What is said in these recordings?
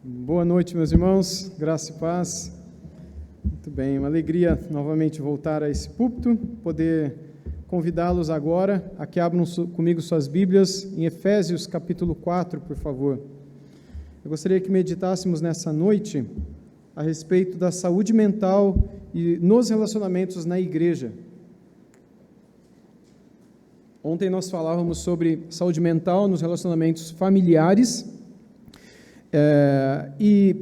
Boa noite, meus irmãos, graça e paz. Muito bem, uma alegria novamente voltar a esse púlpito, poder convidá-los agora a que abram comigo suas Bíblias em Efésios capítulo 4, por favor. Eu gostaria que meditássemos nessa noite a respeito da saúde mental e nos relacionamentos na igreja. Ontem nós falávamos sobre saúde mental nos relacionamentos familiares, e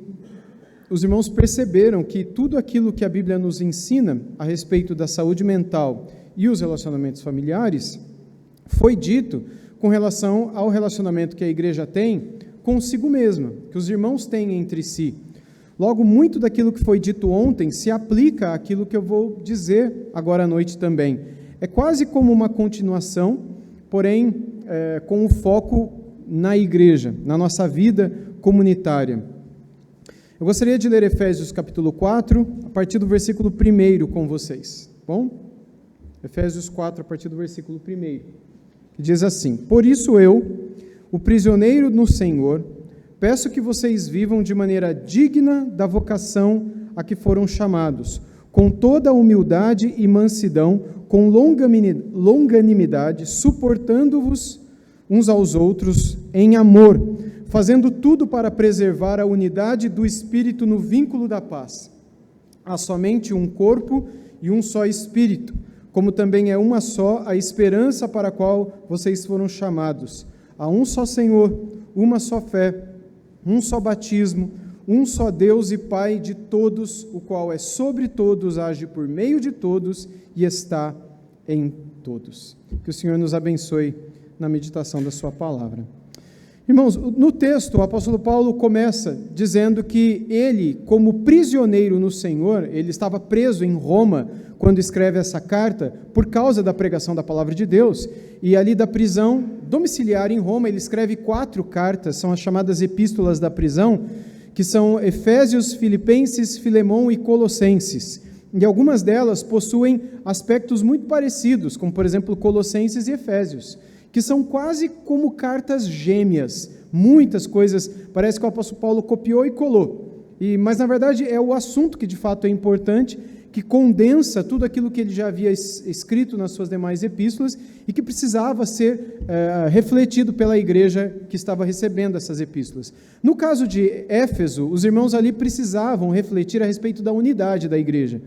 os irmãos perceberam que tudo aquilo que a Bíblia nos ensina a respeito da saúde mental e os relacionamentos familiares foi dito com relação ao relacionamento que a igreja tem consigo mesma, que os irmãos têm entre si. Logo, muito daquilo que foi dito ontem se aplica àquilo que eu vou dizer agora à noite também. É quase como uma continuação, porém com o foco na igreja, na nossa vida comunitária. Eu gostaria de ler Efésios capítulo 4, a partir do versículo 1 com vocês, bom? Efésios 4, a partir do versículo 1, que diz assim: Por isso eu, o prisioneiro no Senhor, peço que vocês vivam de maneira digna da vocação a que foram chamados, com toda a humildade e mansidão, com longanimidade, suportando-vos uns aos outros em amor, fazendo tudo para preservar a unidade do Espírito no vínculo da paz. Há somente um corpo e um só Espírito, como também é uma só a esperança para a qual vocês foram chamados. Há um só Senhor, uma só fé, um só batismo, um só Deus e Pai de todos, o qual é sobre todos, age por meio de todos e está em todos. Que o Senhor nos abençoe na meditação da sua palavra. Irmãos, no texto, o apóstolo Paulo começa dizendo que ele, como prisioneiro no Senhor, ele estava preso em Roma quando escreve essa carta por causa da pregação da palavra de Deus, e ali da prisão domiciliar em Roma, ele escreve 4 cartas, são as chamadas epístolas da prisão, que são Efésios, Filipenses, Filemão e Colossenses, e algumas delas possuem aspectos muito parecidos, como por exemplo Colossenses e Efésios, que são quase como cartas gêmeas. Muitas coisas, parece que o apóstolo Paulo copiou e colou. Mas, na verdade, é o assunto que, de fato, é importante, que condensa tudo aquilo que ele já havia escrito nas suas demais epístolas e que precisava ser refletido pela igreja que estava recebendo essas epístolas. No caso de Éfeso, os irmãos ali precisavam refletir a respeito da unidade da igreja.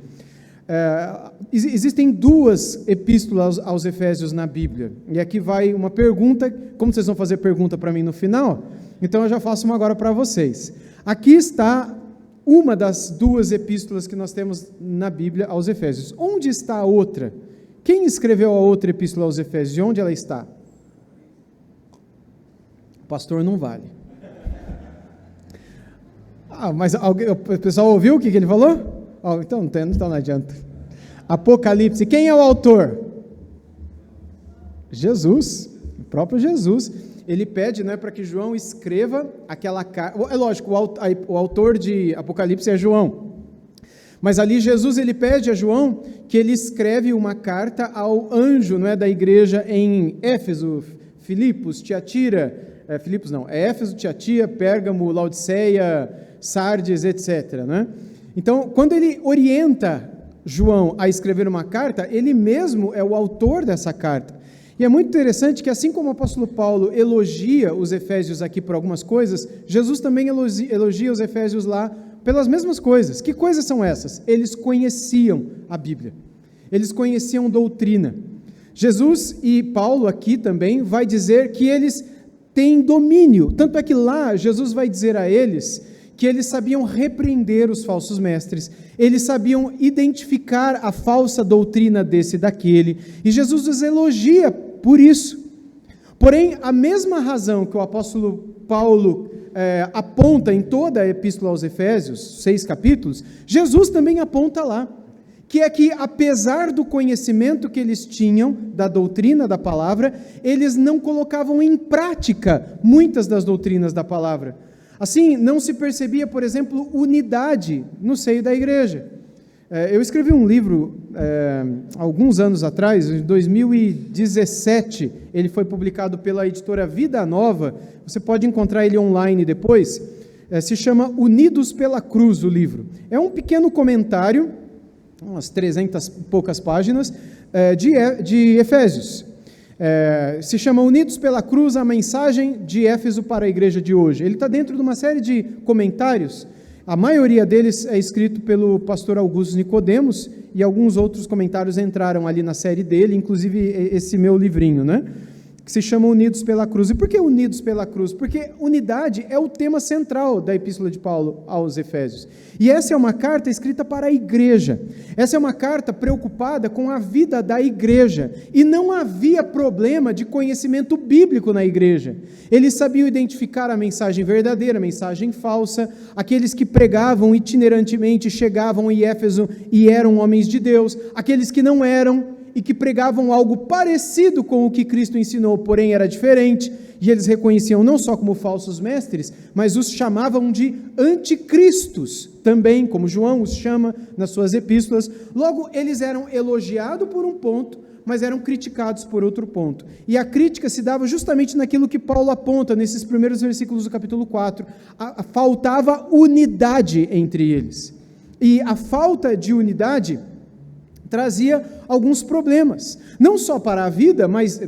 Existem 2 epístolas aos Efésios na Bíblia, e aqui vai uma pergunta. Como vocês vão fazer pergunta para mim no final, então eu já faço uma agora para vocês. Aqui está uma das 2 epístolas que nós temos na Bíblia aos Efésios. Onde está a outra? Quem escreveu a outra epístola aos Efésios? E onde ela está? O pastor não vale. Mas o pessoal ouviu o que ele falou? Então não adianta. Apocalipse, quem é o autor? Jesus, o próprio Jesus. Ele pede, para que João escreva aquela carta. É lógico, o autor de Apocalipse é João. Mas ali Jesus, ele pede a João que ele escreve uma carta ao anjo, da igreja em Éfeso, Filipos, Tiatira, Éfeso, Tiatira, Pérgamo, Laodiceia, Sardes, etc., Então, quando ele orienta João a escrever uma carta, ele mesmo é o autor dessa carta. E é muito interessante que, assim como o apóstolo Paulo elogia os Efésios aqui por algumas coisas, Jesus também elogia os Efésios lá pelas mesmas coisas. Que coisas são essas? Eles conheciam a Bíblia. Eles conheciam doutrina. Jesus e Paulo aqui também vai dizer que eles têm domínio. Tanto é que lá Jesus vai dizer a eles que eles sabiam repreender os falsos mestres, eles sabiam identificar a falsa doutrina desse e daquele, e Jesus os elogia por isso. Porém, a mesma razão que o apóstolo Paulo aponta em toda a epístola aos Efésios, 6 capítulos, Jesus também aponta lá, que é que, apesar do conhecimento que eles tinham da doutrina da palavra, eles não colocavam em prática muitas das doutrinas da palavra. Assim, não se percebia, por exemplo, unidade no seio da igreja. Eu escrevi um livro alguns anos atrás, em 2017, ele foi publicado pela editora Vida Nova, você pode encontrar ele online depois, se chama Unidos pela Cruz, o livro. É um pequeno comentário, umas 300 e poucas páginas, de Efésios. Se chama Unidos pela Cruz, a mensagem de Éfeso para a igreja de hoje. Ele está dentro de uma série de comentários, a maioria deles é escrito pelo pastor Augusto Nicodemos, e alguns outros comentários entraram ali na série dele, inclusive esse meu livrinho, né? Que se chama Unidos pela Cruz. E por que Unidos pela Cruz? Porque unidade é o tema central da Epístola de Paulo aos Efésios. E essa é uma carta escrita para a igreja. Essa é uma carta preocupada com a vida da igreja. E não havia problema de conhecimento bíblico na igreja. Eles sabiam identificar a mensagem verdadeira, a mensagem falsa, aqueles que pregavam itinerantemente, chegavam em Éfeso e eram homens de Deus, aqueles que não eram, e que pregavam algo parecido com o que Cristo ensinou, porém era diferente, e eles reconheciam não só como falsos mestres, mas os chamavam de anticristos, também, como João os chama nas suas epístolas. Logo, eles eram elogiados por um ponto, mas eram criticados por outro ponto. E a crítica se dava justamente naquilo que Paulo aponta nesses primeiros versículos do capítulo 4. Faltava unidade entre eles. E a falta de unidade trazia alguns problemas, não só para a vida, mas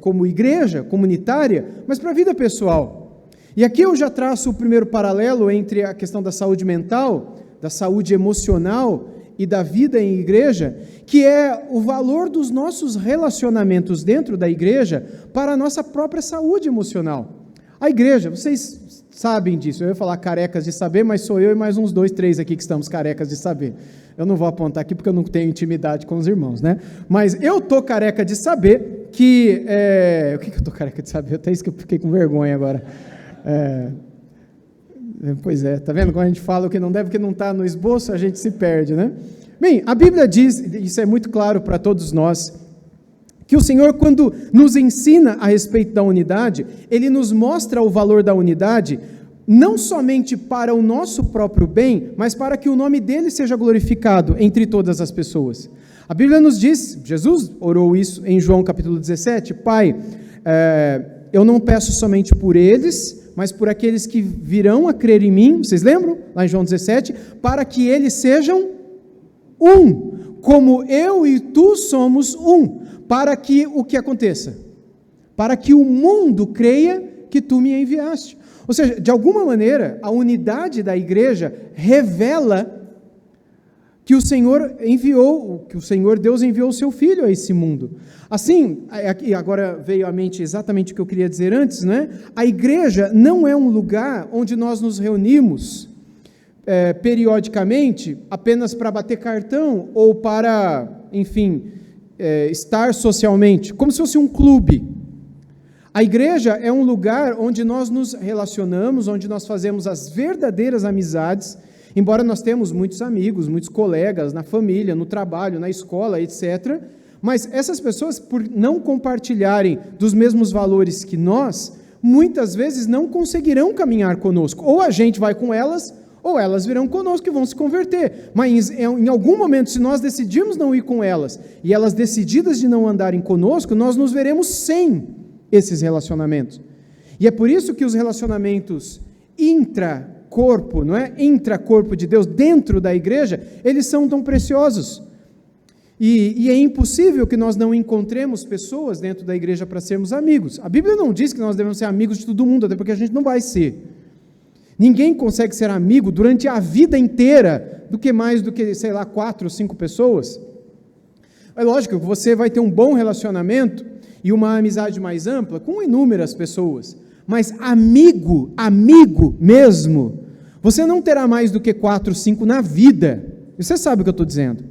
como igreja comunitária, mas para a vida pessoal. E aqui eu já traço o primeiro paralelo entre a questão da saúde mental, da saúde emocional e da vida em igreja, que é o valor dos nossos relacionamentos dentro da igreja para a nossa própria saúde emocional. A igreja, vocês sabem disso, eu ia falar carecas de saber, mas sou eu e mais uns 2, 3 aqui que estamos carecas de saber. Eu não vou apontar aqui porque eu não tenho intimidade com os irmãos, né? Mas eu estou careca de saber que... O que eu estou careca de saber? Até isso que eu fiquei com vergonha agora. Pois é, tá vendo? Quando a gente fala o que não deve, que não está no esboço, a gente se perde, né? Bem, a Bíblia diz, isso é muito claro para todos nós, que o Senhor, quando nos ensina a respeito da unidade, Ele nos mostra o valor da unidade, não somente para o nosso próprio bem, mas para que o nome dEle seja glorificado entre todas as pessoas. A Bíblia nos diz, Jesus orou isso em João capítulo 17, Pai, eu não peço somente por eles, mas por aqueles que virão a crer em mim, vocês lembram? Lá em João 17, para que eles sejam um, como eu e tu somos um, para que o que aconteça? Para que o mundo creia que tu me enviaste. Ou seja, de alguma maneira, a unidade da igreja revela que o Senhor enviou, que o Senhor Deus enviou o seu Filho a esse mundo. Assim, agora veio à mente exatamente o que eu queria dizer antes, né? A igreja não é um lugar onde nós nos reunimos periodicamente apenas para bater cartão ou para, enfim, estar socialmente, como se fosse um clube. A igreja é um lugar onde nós nos relacionamos, onde nós fazemos as verdadeiras amizades, embora nós temos muitos amigos, muitos colegas na família, no trabalho, na escola, etc. Mas essas pessoas, por não compartilharem dos mesmos valores que nós, muitas vezes não conseguirão caminhar conosco. Ou a gente vai com elas, ou elas virão conosco e vão se converter. Mas em algum momento, se nós decidirmos não ir com elas, e elas decididas de não andarem conosco, nós nos veremos sem esses relacionamentos. E é por isso que os relacionamentos intracorpo, não é? Intracorpo de Deus, dentro da igreja, eles são tão preciosos. E é impossível que nós não encontremos pessoas dentro da igreja para sermos amigos. A Bíblia não diz que nós devemos ser amigos de todo mundo, até porque a gente não vai ser. Ninguém consegue ser amigo durante a vida inteira do que mais do que, 4 ou 5 pessoas. É lógico que você vai ter um bom relacionamento e uma amizade mais ampla com inúmeras pessoas, mas amigo mesmo, você não terá mais do que 4, 5 na vida. Você sabe o que eu estou dizendo.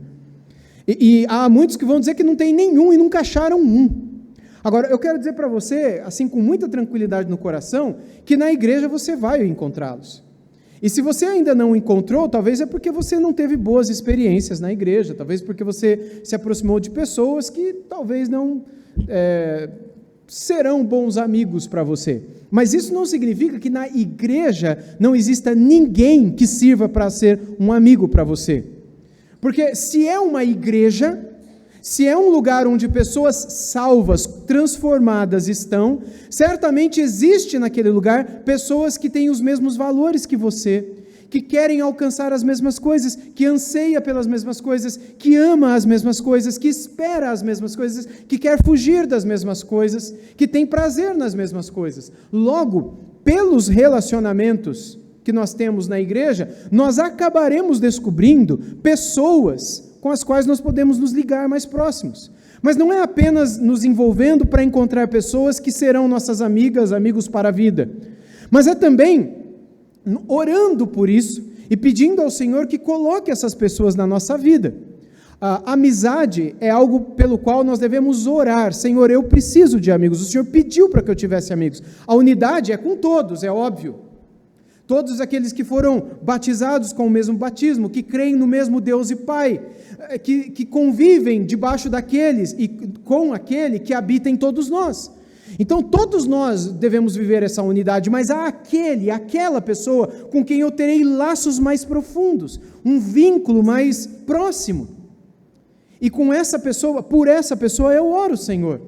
E há muitos que vão dizer que não tem nenhum e nunca acharam um. Agora, eu quero dizer para você, assim, com muita tranquilidade no coração, que na igreja você vai encontrá-los. E se você ainda não encontrou, talvez é porque você não teve boas experiências na igreja, talvez porque você se aproximou de pessoas que talvez não serão bons amigos para você. Mas isso não significa que na igreja não exista ninguém que sirva para ser um amigo para você. Porque se é uma igreja, Se é um lugar onde pessoas salvas, transformadas estão, certamente existe naquele lugar pessoas que têm os mesmos valores que você, que querem alcançar as mesmas coisas, que anseia pelas mesmas coisas, que ama as mesmas coisas, que espera as mesmas coisas, que quer fugir das mesmas coisas, que tem prazer nas mesmas coisas. Logo, pelos relacionamentos que nós temos na igreja, nós acabaremos descobrindo pessoas com as quais nós podemos nos ligar mais próximos. Mas não é apenas nos envolvendo para encontrar pessoas que serão nossas amigas, amigos para a vida, mas é também orando por isso e pedindo ao Senhor que coloque essas pessoas na nossa vida. A amizade é algo pelo qual nós devemos orar. Senhor, eu preciso de amigos. O Senhor pediu para que eu tivesse amigos. A unidade é com todos, é óbvio. Todos aqueles que foram batizados com o mesmo batismo, que creem no mesmo Deus e Pai, que convivem debaixo daqueles e com aquele que habita em todos nós. Então todos nós devemos viver essa unidade, mas há aquela pessoa com quem eu terei laços mais profundos, um vínculo mais próximo. E com essa pessoa, por essa pessoa eu oro, Senhor.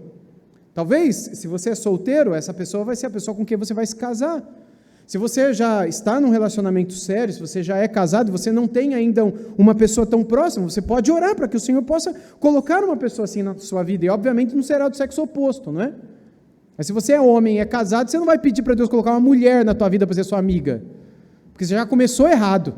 Talvez, se você é solteiro, essa pessoa vai ser a pessoa com quem você vai se casar. Se você já está num relacionamento sério, se você já é casado, você não tem ainda uma pessoa tão próxima, você pode orar para que o Senhor possa colocar uma pessoa assim na sua vida, e obviamente não será do sexo oposto, não é? Mas se você é homem e é casado, você não vai pedir para Deus colocar uma mulher na tua vida para ser sua amiga, porque você já começou errado.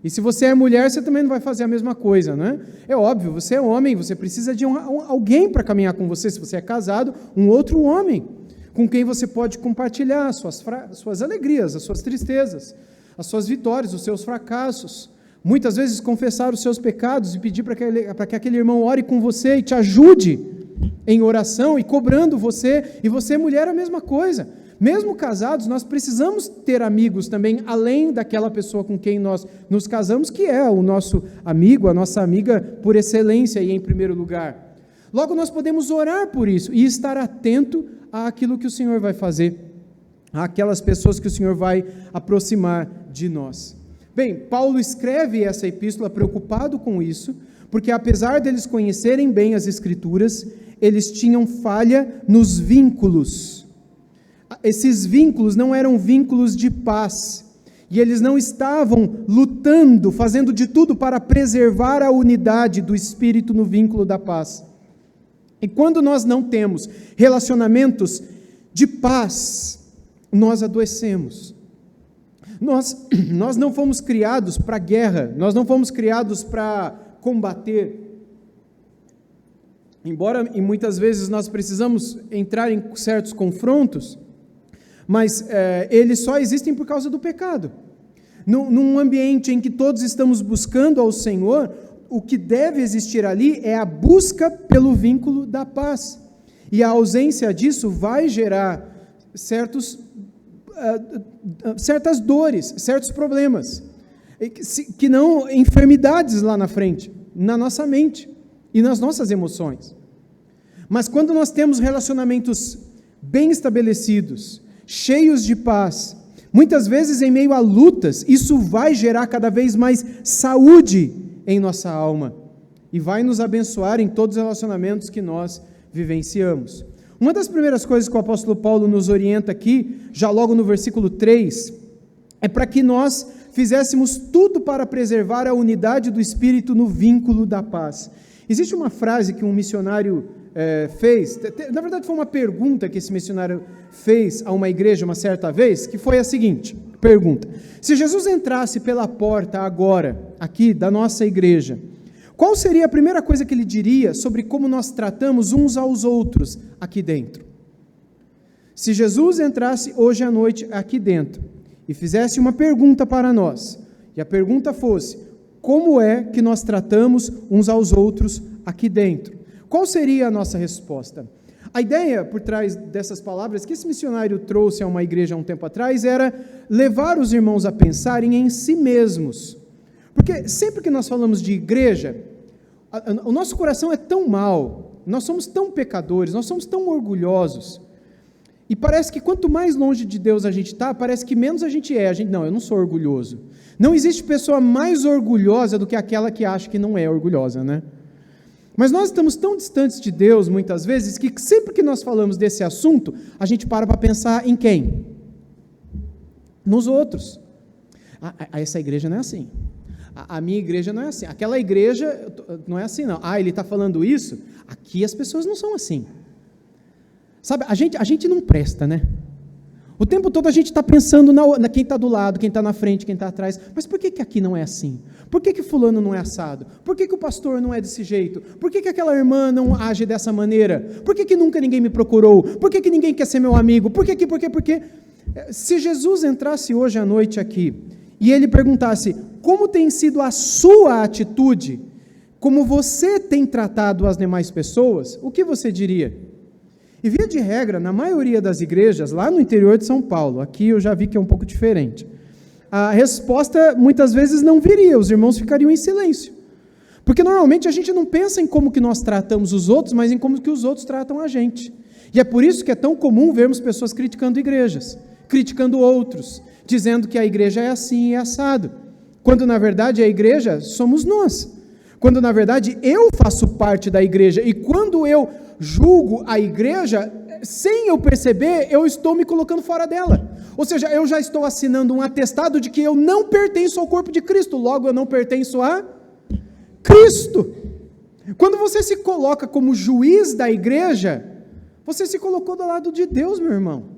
E se você é mulher, você também não vai fazer a mesma coisa, né? É óbvio, você é homem, você precisa de alguém para caminhar com você. Se você é casado, um outro homem, com quem você pode compartilhar as suas alegrias, as suas tristezas, as suas vitórias, os seus fracassos. Muitas vezes confessar os seus pecados e pedir para que aquele irmão ore com você e te ajude em oração e cobrando você. E você, mulher, a mesma coisa. Mesmo casados, nós precisamos ter amigos também, além daquela pessoa com quem nós nos casamos, que é o nosso amigo, a nossa amiga por excelência e em primeiro lugar. Logo, nós podemos orar por isso e estar atento àquilo que o Senhor vai fazer, àquelas pessoas que o Senhor vai aproximar de nós. Bem, Paulo escreve essa epístola preocupado com isso, porque apesar deles conhecerem bem as Escrituras, eles tinham falha nos vínculos. Esses vínculos não eram vínculos de paz, e eles não estavam lutando, fazendo de tudo para preservar a unidade do Espírito no vínculo da paz. E quando nós não temos relacionamentos de paz, nós adoecemos. Nós não fomos criados para guerra, nós não fomos criados para combater. Embora e muitas vezes nós precisamos entrar em certos confrontos, mas eles só existem por causa do pecado. Num ambiente em que todos estamos buscando ao Senhor, o que deve existir ali é a busca pelo vínculo da paz. E a ausência disso vai gerar certas dores, certos problemas, que não enfermidades lá na frente, na nossa mente e nas nossas emoções. Mas quando nós temos relacionamentos bem estabelecidos, cheios de paz, muitas vezes em meio a lutas, isso vai gerar cada vez mais saúde em nossa alma e vai nos abençoar em todos os relacionamentos que nós vivenciamos. Uma das primeiras coisas que o apóstolo Paulo nos orienta aqui, já logo no versículo 3, é para que nós fizéssemos tudo para preservar a unidade do Espírito no vínculo da paz. Existe uma frase que um missionário fez, na verdade foi uma pergunta que esse missionário fez a uma igreja uma certa vez, que foi a seguinte, pergunta: se Jesus entrasse pela porta agora, aqui da nossa igreja, qual seria a primeira coisa que ele diria sobre como nós tratamos uns aos outros aqui dentro? Se Jesus entrasse hoje à noite aqui dentro e fizesse uma pergunta para nós, e a pergunta fosse: como é que nós tratamos uns aos outros aqui dentro? Qual seria a nossa resposta? A ideia por trás dessas palavras que esse missionário trouxe a uma igreja há um tempo atrás era levar os irmãos a pensarem em si mesmos. Porque sempre que nós falamos de igreja, o nosso coração é tão mau, nós somos tão pecadores, nós somos tão orgulhosos, e parece que quanto mais longe de Deus a gente está, parece que menos a gente é. Não, eu não sou orgulhoso. Não existe pessoa mais orgulhosa do que aquela que acha que não é orgulhosa, né? Mas nós estamos tão distantes de Deus, muitas vezes, que sempre que nós falamos desse assunto, a gente para pensar em quem? Nos outros. Essa igreja não é assim. A minha igreja não é assim. Aquela igreja não é assim, não. Ele está falando isso? Aqui as pessoas não são assim. Sabe, a gente não presta, né? O tempo todo a gente está pensando na quem está do lado, quem está na frente, quem está atrás. Mas por que aqui não é assim? Por que fulano não é assado? Por que o pastor não é desse jeito? Por que aquela irmã não age dessa maneira? Por que nunca ninguém me procurou? Por que ninguém quer ser meu amigo? Por que? Se Jesus entrasse hoje à noite aqui e ele perguntasse como tem sido a sua atitude, como você tem tratado as demais pessoas, o que você diria? E via de regra, na maioria das igrejas, lá no interior de São Paulo, aqui eu já vi que é um pouco diferente, a resposta muitas vezes não viria, os irmãos ficariam em silêncio. Porque normalmente a gente não pensa em como que nós tratamos os outros, mas em como que os outros tratam a gente. E é por isso que é tão comum vermos pessoas criticando igrejas, criticando outros, dizendo que a igreja é assim e é assado. Quando na verdade a igreja somos nós. Quando na verdade eu faço parte da igreja, e quando eu julgo a igreja, sem eu perceber, eu estou me colocando fora dela. Ou seja, eu já estou assinando um atestado de que eu não pertenço ao corpo de Cristo, logo eu não pertenço a Cristo. Quando você se coloca como juiz da igreja, você se colocou do lado de Deus, meu irmão.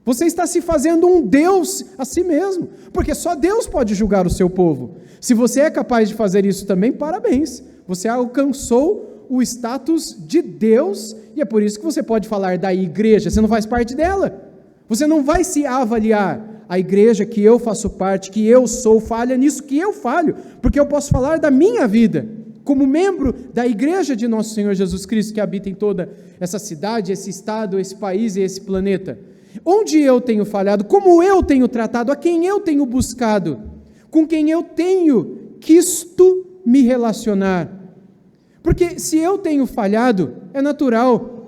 Você está se fazendo um Deus a si mesmo, porque só Deus pode julgar o seu povo. Se você é capaz de fazer isso também, parabéns, você alcançou o status de Deus, e é por isso que você pode falar da igreja, você não faz parte dela, você não vai se avaliar, a igreja que eu faço parte, que eu sou, falha nisso que eu falho, porque eu posso falar da minha vida, como membro da igreja de nosso Senhor Jesus Cristo, que habita em toda essa cidade, esse estado, esse país e esse planeta. Onde eu tenho falhado, como eu tenho tratado, a quem eu tenho buscado, com quem eu tenho quisto me relacionar. Porque se eu tenho falhado, é natural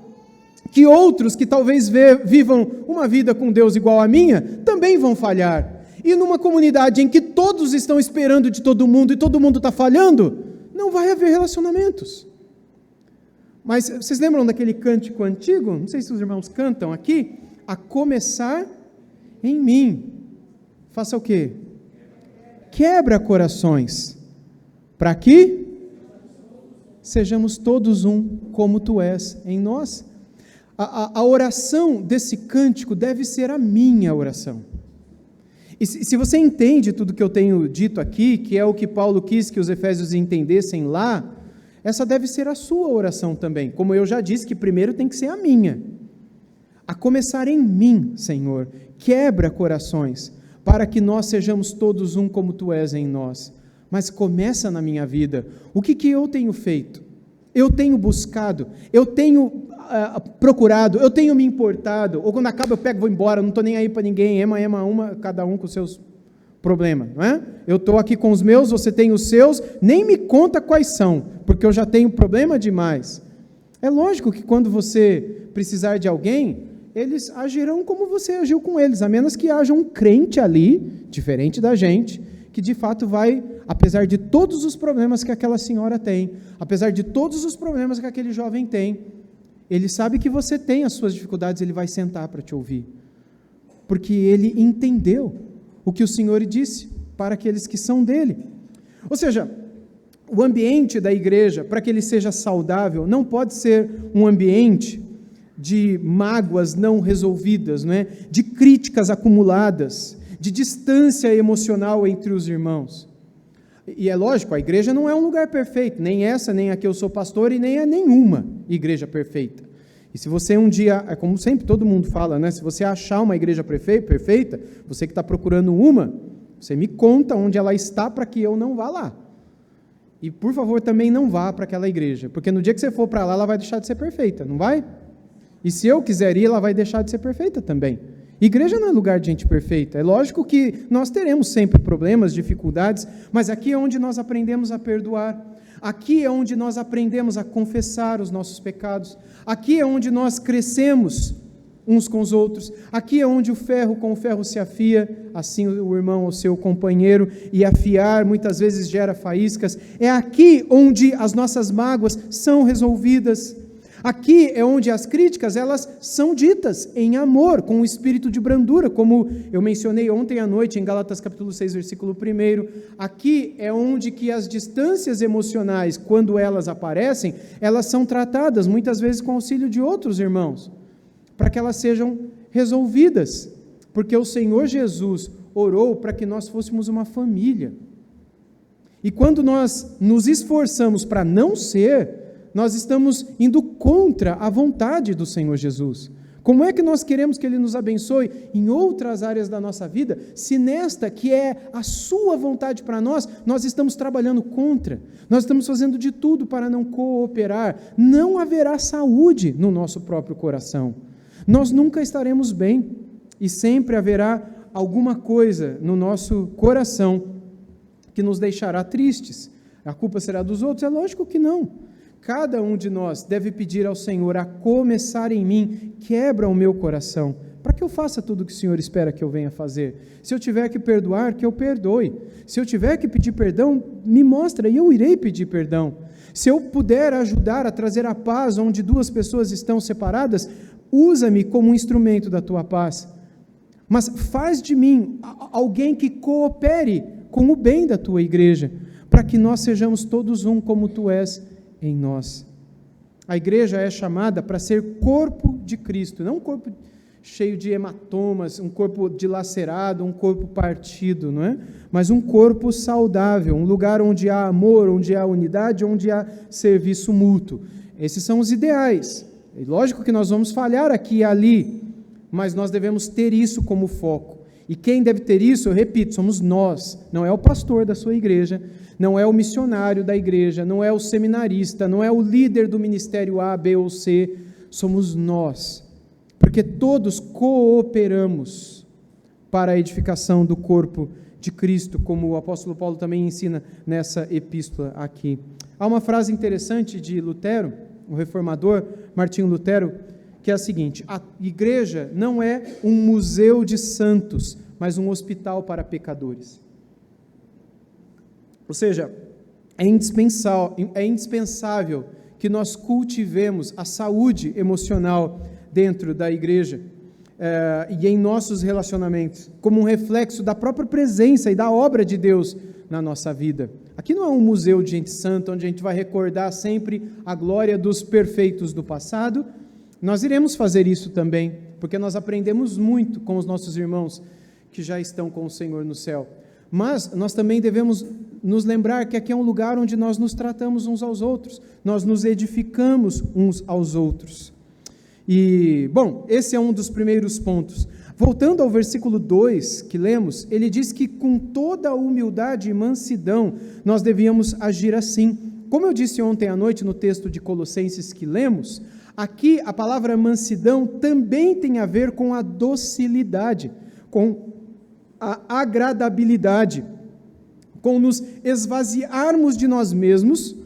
que outros que talvez vivam uma vida com Deus igual à minha, também vão falhar. E numa comunidade em que todos estão esperando de todo mundo e todo mundo está falhando, não vai haver relacionamentos. Mas vocês lembram daquele cântico antigo? Não sei se os irmãos cantam aqui. A começar em mim. Faça o quê? Quebra corações, para que sejamos todos um, como tu és em nós. A oração desse cântico deve ser a minha oração. E se você entende tudo que eu tenho dito aqui, que é o que Paulo quis que os efésios entendessem lá, essa deve ser a sua oração também. Como eu já disse, que primeiro tem que ser a minha. A começar em mim, Senhor, quebra corações, para que nós sejamos todos um como tu és em nós. Mas começa na minha vida. O que eu tenho feito? Eu tenho buscado, eu tenho procurado, eu tenho me importado, ou quando acaba eu pego e vou embora, não estou nem aí para ninguém, cada um com os seus problemas, não é? Eu estou aqui com os meus, você tem os seus, nem me conta quais são, porque eu já tenho problema demais. É lógico que quando você precisar de alguém, eles agirão como você agiu com eles, a menos que haja um crente ali, diferente da gente, que de fato vai, apesar de todos os problemas que aquela senhora tem, apesar de todos os problemas que aquele jovem tem, ele sabe que você tem as suas dificuldades, ele vai sentar para te ouvir, porque ele entendeu o que o Senhor disse para aqueles que são dele. Ou seja, o ambiente da igreja, para que ele seja saudável, não pode ser um ambiente de mágoas não resolvidas, não é? De críticas acumuladas, de distância emocional entre os irmãos. E é lógico, a igreja não é um lugar perfeito, nem essa, nem a que eu sou pastor, e nem é nenhuma igreja perfeita. E se você um dia, é como sempre todo mundo fala, né? Se você achar uma igreja perfeita, você que está procurando uma, você me conta onde ela está para que eu não vá lá. E por favor também não vá para aquela igreja, porque no dia que você for para lá, ela vai deixar de ser perfeita, não vai? E se eu quiser ir, ela vai deixar de ser perfeita também. Igreja não é lugar de gente perfeita. É lógico que nós teremos sempre problemas, dificuldades, mas aqui é onde nós aprendemos a perdoar. Aqui é onde nós aprendemos a confessar os nossos pecados. Aqui é onde nós crescemos uns com os outros. Aqui é onde o ferro com o ferro se afia, assim o irmão ao seu companheiro, e afiar muitas vezes gera faíscas. É aqui onde as nossas mágoas são resolvidas. Aqui é onde as críticas, elas são ditas em amor, com o espírito de brandura, como eu mencionei ontem à noite em Gálatas capítulo 6, versículo 1. Aqui é onde que as distâncias emocionais, quando elas aparecem, elas são tratadas, muitas vezes com auxílio de outros irmãos, para que elas sejam resolvidas, porque o Senhor Jesus orou para que nós fôssemos uma família. E quando nós nos esforçamos para não ser, nós estamos indo contra a vontade do Senhor Jesus. Como é que nós queremos que Ele nos abençoe em outras áreas da nossa vida, se nesta que é a sua vontade para nós, nós estamos trabalhando contra, nós estamos fazendo de tudo para não cooperar, não haverá saúde no nosso próprio coração, nós nunca estaremos bem, e sempre haverá alguma coisa no nosso coração que nos deixará tristes. A culpa será dos outros? É lógico que não. Cada um de nós deve pedir ao Senhor, a começar em mim, quebra o meu coração, para que eu faça tudo o que o Senhor espera que eu venha fazer. Se eu tiver que perdoar, que eu perdoe. Se eu tiver que pedir perdão, me mostra e eu irei pedir perdão. Se eu puder ajudar a trazer a paz onde duas pessoas estão separadas, usa-me como um instrumento da tua paz. Mas faz de mim alguém que coopere com o bem da tua igreja, para que nós sejamos todos um como tu és em nós. A igreja é chamada para ser corpo de Cristo, não um corpo cheio de hematomas, um corpo dilacerado, um corpo partido, não é? Mas um corpo saudável, um lugar onde há amor, onde há unidade, onde há serviço mútuo. Esses são os ideais. É lógico que nós vamos falhar aqui e ali, mas nós devemos ter isso como foco. E quem deve ter isso, eu repito, somos nós, não é o pastor da sua igreja, não é o missionário da igreja, não é o seminarista, não é o líder do ministério A, B ou C, somos nós, porque todos cooperamos para a edificação do corpo de Cristo, como o apóstolo Paulo também ensina nessa epístola aqui. Há uma frase interessante de Lutero, o reformador Martinho Lutero, que é a seguinte: a igreja não é um museu de santos, mas um hospital para pecadores. Ou seja, é indispensável que nós cultivemos a saúde emocional dentro da igreja e em nossos relacionamentos, como um reflexo da própria presença e da obra de Deus na nossa vida. Aqui não é um museu de gente santa, onde a gente vai recordar sempre a glória dos perfeitos do passado. Nós iremos fazer isso também, porque nós aprendemos muito com os nossos irmãos que já estão com o Senhor no céu. Mas nós também devemos nos lembrar que aqui é um lugar onde nós nos tratamos uns aos outros, nós nos edificamos uns aos outros. E, bom, esse é um dos primeiros pontos. Voltando ao versículo 2 que lemos, ele diz que com toda a humildade e mansidão nós devíamos agir assim. Como eu disse ontem à noite no texto de Colossenses que lemos, aqui a palavra mansidão também tem a ver com a docilidade, com a agradabilidade, com nos esvaziarmos de nós mesmos,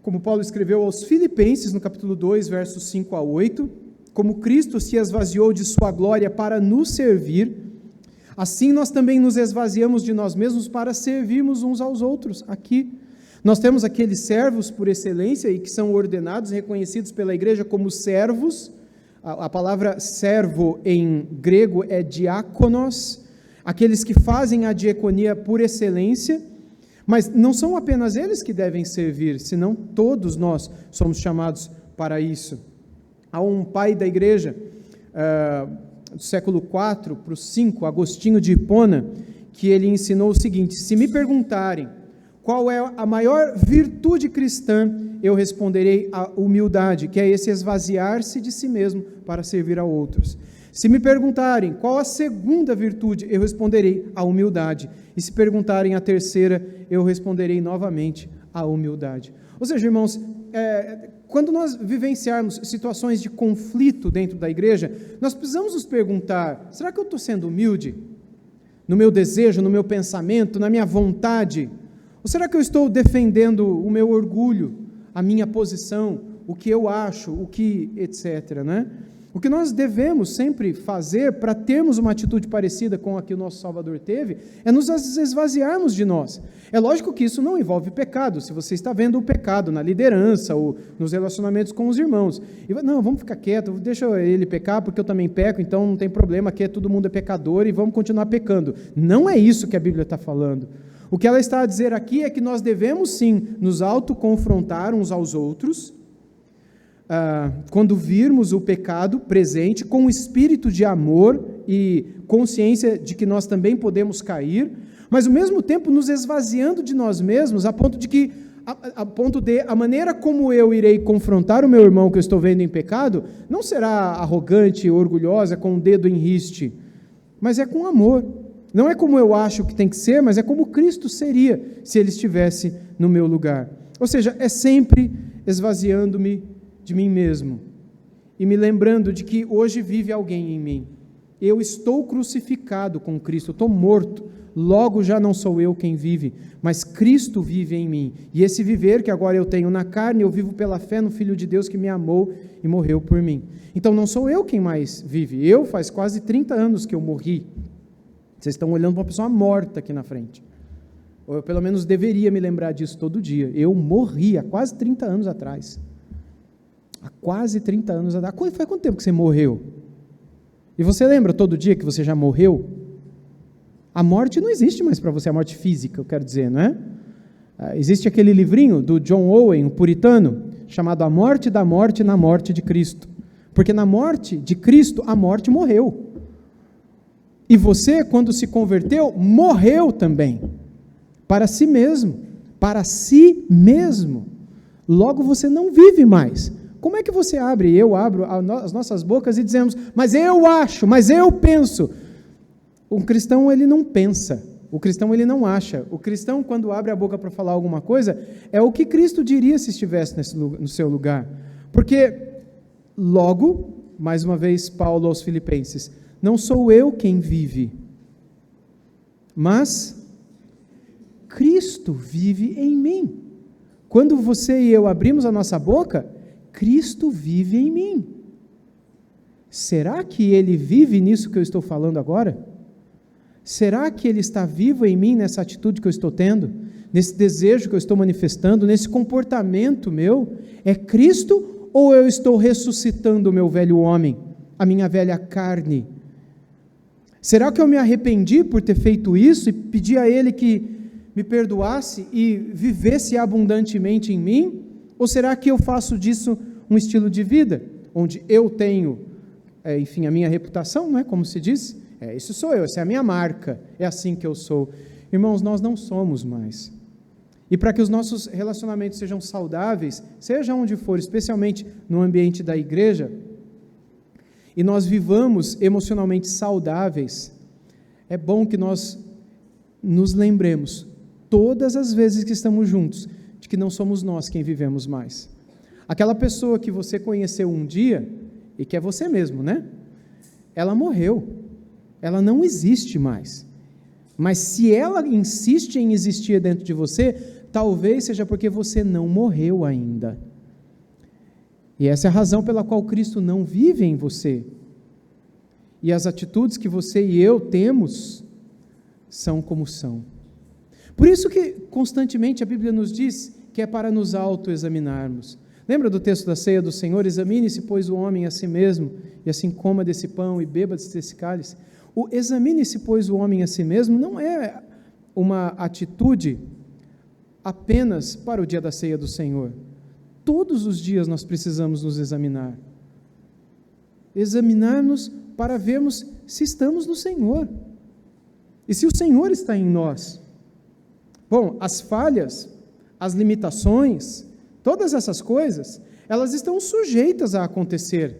como Paulo escreveu aos Filipenses no capítulo 2, versos 5 a 8, como Cristo se esvaziou de sua glória para nos servir, assim nós também nos esvaziamos de nós mesmos para servirmos uns aos outros. Aqui nós temos aqueles servos por excelência e que são ordenados, reconhecidos pela igreja como servos. A palavra servo em grego é diáconos, aqueles que fazem a diaconia por excelência, mas não são apenas eles que devem servir, senão todos nós somos chamados para isso. Há um pai da igreja, do século IV para o V, Agostinho de Hipona, que ele ensinou o seguinte: se me perguntarem qual é a maior virtude cristã, eu responderei a humildade, que é esse esvaziar-se de si mesmo para servir a outros. Se me perguntarem qual a segunda virtude, eu responderei a humildade. E se perguntarem a terceira, eu responderei novamente a humildade. Ou seja, irmãos, quando nós vivenciarmos situações de conflito dentro da igreja, nós precisamos nos perguntar: será que eu estou sendo humilde? No meu desejo, no meu pensamento, na minha vontade? Ou será que eu estou defendendo o meu orgulho, a minha posição, o que eu acho, o que, etc., né? O que nós devemos sempre fazer para termos uma atitude parecida com a que o nosso Salvador teve, é nos esvaziarmos de nós. É lógico que isso não envolve pecado, se você está vendo o pecado na liderança ou nos relacionamentos com os irmãos. E, não, vamos ficar quieto, deixa ele pecar porque eu também peco, então não tem problema, aqui todo mundo é pecador e vamos continuar pecando. Não é isso que a Bíblia está falando. O que ela está a dizer aqui é que nós devemos sim nos autoconfrontar uns aos outros, quando virmos o pecado presente, com o espírito de amor e consciência de que nós também podemos cair, mas ao mesmo tempo nos esvaziando de nós mesmos, a ponto de a maneira como eu irei confrontar o meu irmão que eu estou vendo em pecado, não será arrogante, orgulhosa, com o dedo em riste, mas é com amor. Não é como eu acho que tem que ser, mas é como Cristo seria, se Ele estivesse no meu lugar. Ou seja, é sempre esvaziando-me de mim mesmo, e me lembrando de que hoje vive alguém em mim. Eu estou crucificado com Cristo, eu estou morto, logo já não sou eu quem vive, mas Cristo vive em mim, e esse viver que agora eu tenho na carne, eu vivo pela fé no Filho de Deus que me amou e morreu por mim. Então não sou eu quem mais vive, faz quase 30 anos que eu morri. Vocês estão olhando para uma pessoa morta aqui na frente, ou eu pelo menos deveria me lembrar disso todo dia. Eu morri há quase 30 anos atrás. Há quase 30 anos atrás. Foi quanto tempo que você morreu? E você lembra todo dia que você já morreu? A morte não existe mais para você, a morte física, eu quero dizer, não é? Existe aquele livrinho do John Owen, um puritano, chamado A Morte da Morte na Morte de Cristo. Porque na morte de Cristo, a morte morreu. E você, quando se converteu, morreu também. Para si mesmo. Para si mesmo. Logo você não vive mais. Como é que você eu abro as nossas bocas e dizemos, mas eu acho, mas eu penso? O cristão, ele não pensa. O cristão, ele não acha. O cristão, quando abre a boca para falar alguma coisa, é o que Cristo diria se estivesse no seu lugar. Porque, logo, mais uma vez, Paulo aos Filipenses, não sou eu quem vive, mas Cristo vive em mim. Quando você e eu abrimos a nossa boca, Cristo vive em mim. Será que Ele vive nisso que eu estou falando agora? Será que Ele está vivo em mim nessa atitude que eu estou tendo? Nesse desejo que eu estou manifestando? Nesse comportamento meu? É Cristo ou eu estou ressuscitando o meu velho homem? A minha velha carne? Será que eu me arrependi por ter feito isso e pedi a Ele que me perdoasse e vivesse abundantemente em mim? Ou será que eu faço disso um estilo de vida, onde eu tenho, enfim, a minha reputação, não é como se diz? Isso sou eu, essa é a minha marca, é assim que eu sou. Irmãos, nós não somos mais. E para que os nossos relacionamentos sejam saudáveis, seja onde for, especialmente no ambiente da igreja, e nós vivamos emocionalmente saudáveis, é bom que nós nos lembremos, todas as vezes que estamos juntos, de que não somos nós quem vivemos mais. Aquela pessoa que você conheceu um dia, e que é você mesmo, né? Ela morreu, ela não existe mais. Mas se ela insiste em existir dentro de você, talvez seja porque você não morreu ainda. E essa é a razão pela qual Cristo não vive em você. E as atitudes que você e eu temos são como são. Por isso que constantemente a Bíblia nos diz que é para nos autoexaminarmos. Lembra do texto da ceia do Senhor? Examine-se, pois, o homem a si mesmo, e assim coma desse pão e beba desse cálice. O examine-se, pois, o homem a si mesmo não é uma atitude apenas para o dia da ceia do Senhor. Todos os dias nós precisamos nos examinar. Examinar-nos para vermos se estamos no Senhor. E se o Senhor está em nós. Bom, as falhas, as limitações, todas essas coisas, elas estão sujeitas a acontecer.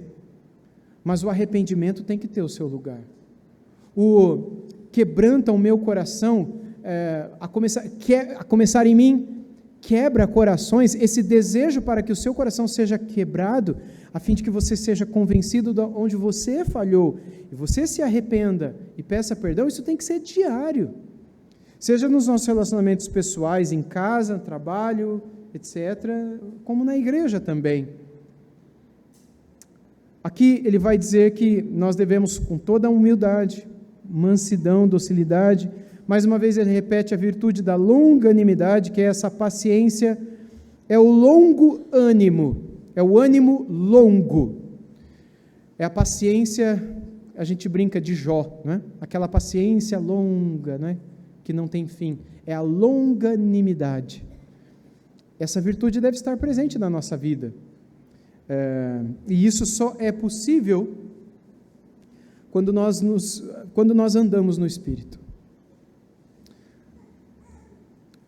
Mas o arrependimento tem que ter o seu lugar. O quebranta o meu coração, a começar em mim, quebra corações, esse desejo para que o seu coração seja quebrado, a fim de que você seja convencido de onde você falhou, e você se arrependa e peça perdão, isso tem que ser diário. Seja nos nossos relacionamentos pessoais, em casa, no trabalho, etc., como na igreja também. Aqui ele vai dizer que nós devemos, com toda a humildade, mansidão, docilidade, mais uma vez ele repete a virtude da longanimidade, que é essa paciência, é o longo ânimo, é o ânimo longo, é a paciência, a gente brinca de Jó, né? Aquela paciência longa, né? Que não tem fim, é a longanimidade. Essa virtude deve estar presente na nossa vida, e isso só é possível quando nós andamos no Espírito.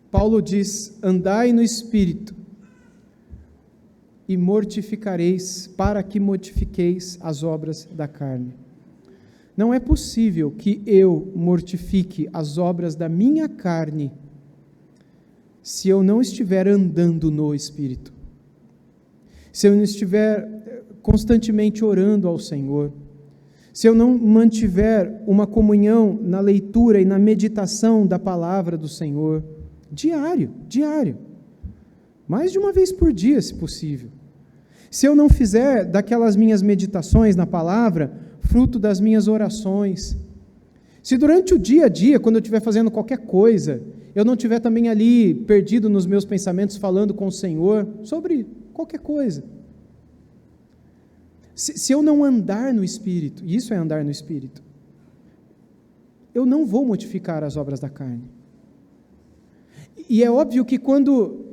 Paulo diz: andai no Espírito e mortificareis, para que mortifiqueis as obras da carne. Não é possível que eu mortifique as obras da minha carne se eu não estiver andando no Espírito, se eu não estiver constantemente orando ao Senhor, se eu não mantiver uma comunhão na leitura e na meditação da palavra do Senhor, diário, mais de uma vez por dia, se possível. Se eu não fizer daquelas minhas meditações na palavra fruto das minhas orações, se durante o dia a dia, quando eu estiver fazendo qualquer coisa, eu não estiver também ali perdido nos meus pensamentos, falando com o Senhor sobre qualquer coisa, se eu não andar no Espírito, e isso é andar no Espírito, eu não vou mortificar as obras da carne. E é óbvio que quando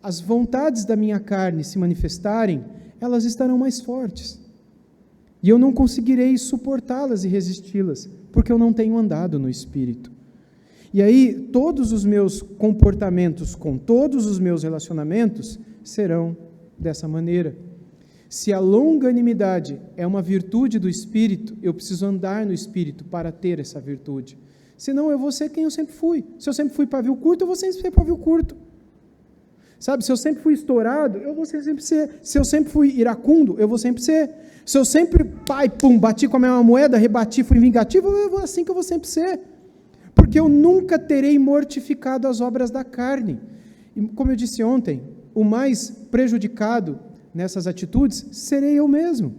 as vontades da minha carne se manifestarem, elas estarão mais fortes. E eu não conseguirei suportá-las e resisti-las, porque eu não tenho andado no Espírito. E aí, todos os meus comportamentos com todos os meus relacionamentos serão dessa maneira. Se a longanimidade é uma virtude do Espírito, eu preciso andar no Espírito para ter essa virtude. Senão eu vou ser quem eu sempre fui. Se eu sempre fui pavio curto, eu vou sempre ser pavio curto. Sabe, se eu sempre fui estourado, eu vou sempre ser. Se eu sempre fui iracundo, eu vou sempre ser. Se eu sempre, bati com a mesma moeda, rebati, fui vingativo, assim que eu vou sempre ser. Porque eu nunca terei mortificado as obras da carne. E como eu disse ontem, o mais prejudicado nessas atitudes serei eu mesmo.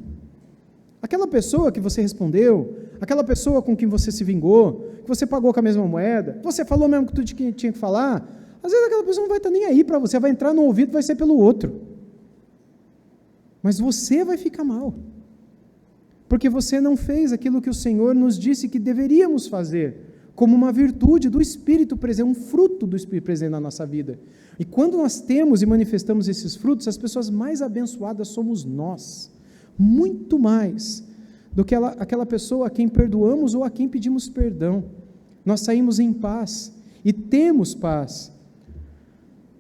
Aquela pessoa que você respondeu, aquela pessoa com quem você se vingou, que você pagou com a mesma moeda, você falou mesmo que tu tinha que falar, às vezes aquela pessoa não vai estar nem aí para você, vai entrar no ouvido, vai ser pelo outro. Mas você vai ficar mal. Porque você não fez aquilo que o Senhor nos disse que deveríamos fazer, como uma virtude do Espírito presente, um fruto do Espírito presente na nossa vida. E quando nós temos e manifestamos esses frutos, as pessoas mais abençoadas somos nós, muito mais do que aquela pessoa a quem perdoamos ou a quem pedimos perdão. Nós saímos em paz e temos paz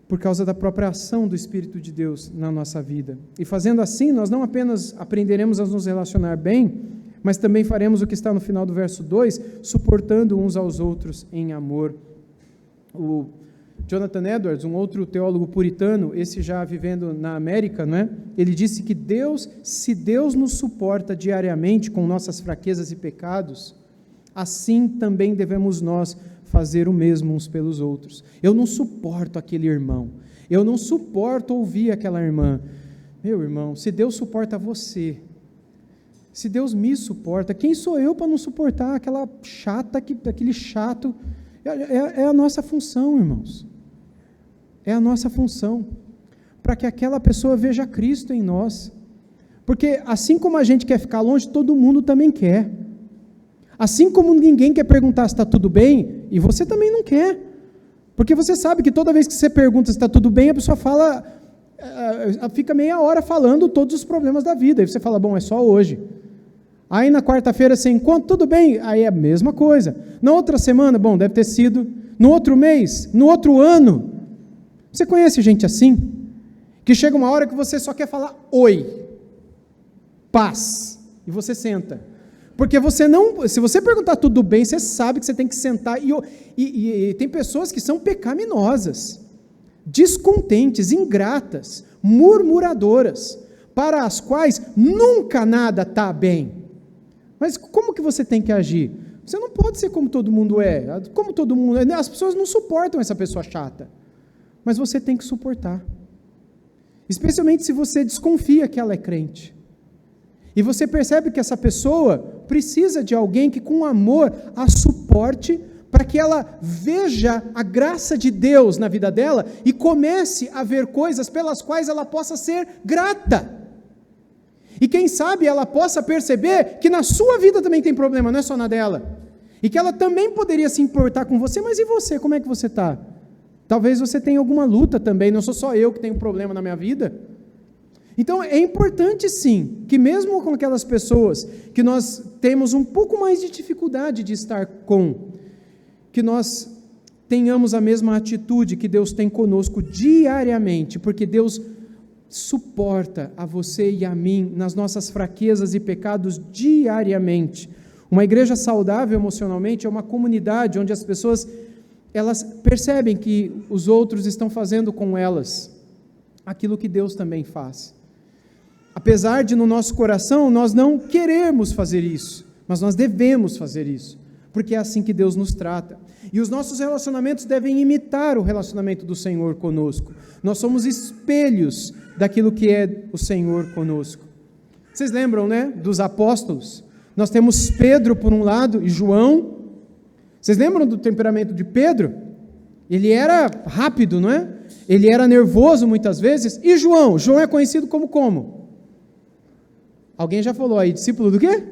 por causa da própria ação do Espírito de Deus na nossa vida. E fazendo assim, nós não apenas aprenderemos a nos relacionar bem, mas também faremos o que está no final do verso 2, suportando uns aos outros em amor. O Jonathan Edwards, um outro teólogo puritano, esse já vivendo na América, né? Ele disse que se Deus nos suporta diariamente com nossas fraquezas e pecados, assim também devemos nós fazer o mesmo uns pelos outros. Eu não suporto aquele irmão, eu não suporto ouvir aquela irmã. Meu irmão, se Deus suporta você, se Deus me suporta, quem sou eu para não suportar aquela chata, aquele chato? É a nossa função, irmãos. É a nossa função, para que aquela pessoa veja Cristo em nós. Porque assim como a gente quer ficar longe, todo mundo também quer. Assim como ninguém quer perguntar se está tudo bem, e você também não quer. Porque você sabe que toda vez que você pergunta se está tudo bem, a pessoa fica meia hora falando todos os problemas da vida. Aí você fala, bom, é só hoje. Aí na quarta-feira você encontra, tudo bem? Aí é a mesma coisa. Na outra semana, bom, deve ter sido. No outro mês, no outro ano. Você conhece gente assim? Que chega uma hora que você só quer falar oi, paz, e você senta. Porque você não, se você perguntar tudo bem, você sabe que você tem que sentar, e tem pessoas que são pecaminosas, descontentes, ingratas, murmuradoras, para as quais nunca nada está bem. Mas como que você tem que agir? Você não pode ser como todo mundo é, como todo mundo é. As pessoas não suportam essa pessoa chata, mas você tem que suportar, especialmente se você desconfia que ela é crente. E você percebe que essa pessoa precisa de alguém que com amor a suporte, para que ela veja a graça de Deus na vida dela e comece a ver coisas pelas quais ela possa ser grata. E quem sabe ela possa perceber que na sua vida também tem problema, não é só na dela. E que ela também poderia se importar com você, mas e você, como é que você está? Talvez você tenha alguma luta também, não sou só eu que tenho problema na minha vida. Então é importante sim, que mesmo com aquelas pessoas que nós temos um pouco mais de dificuldade de estar com, que nós tenhamos a mesma atitude que Deus tem conosco diariamente, porque Deus suporta a você e a mim nas nossas fraquezas e pecados diariamente. Uma igreja saudável emocionalmente é uma comunidade onde as pessoas, elas percebem que os outros estão fazendo com elas aquilo que Deus também faz. Apesar de no nosso coração nós não queremos fazer isso, mas nós devemos fazer isso, porque é assim que Deus nos trata. E os nossos relacionamentos devem imitar o relacionamento do Senhor conosco. Nós somos espelhos daquilo que é o Senhor conosco. Vocês lembram, né, dos apóstolos? Nós temos Pedro por um lado e João. Vocês lembram do temperamento de Pedro? Ele era rápido, não é? Ele era nervoso muitas vezes. E João? João é conhecido como? Alguém já falou aí, discípulo do quê?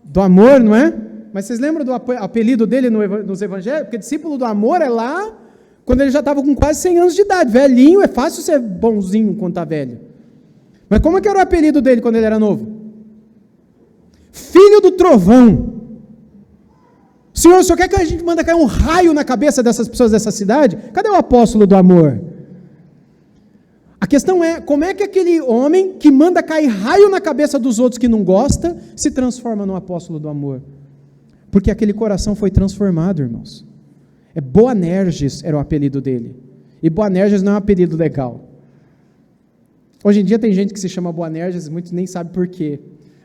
Do amor, não é? Mas vocês lembram do apelido dele nos evangelhos? Porque discípulo do amor é lá quando ele já estava com quase 100 anos de idade. Velhinho, é fácil ser bonzinho quando está velho. Mas como é que era o apelido dele quando ele era novo? Filho do trovão. Senhor, o senhor quer que a gente manda cair um raio na cabeça dessas pessoas dessa cidade? Cadê o apóstolo do amor? A questão é, como é que aquele homem que manda cair raio na cabeça dos outros que não gosta, se transforma no apóstolo do amor? Porque aquele coração foi transformado, irmãos. Boanerges era o apelido dele. E Boanerges não é um apelido legal. Hoje em dia tem gente que se chama Boanerges, muitos nem sabem por quê.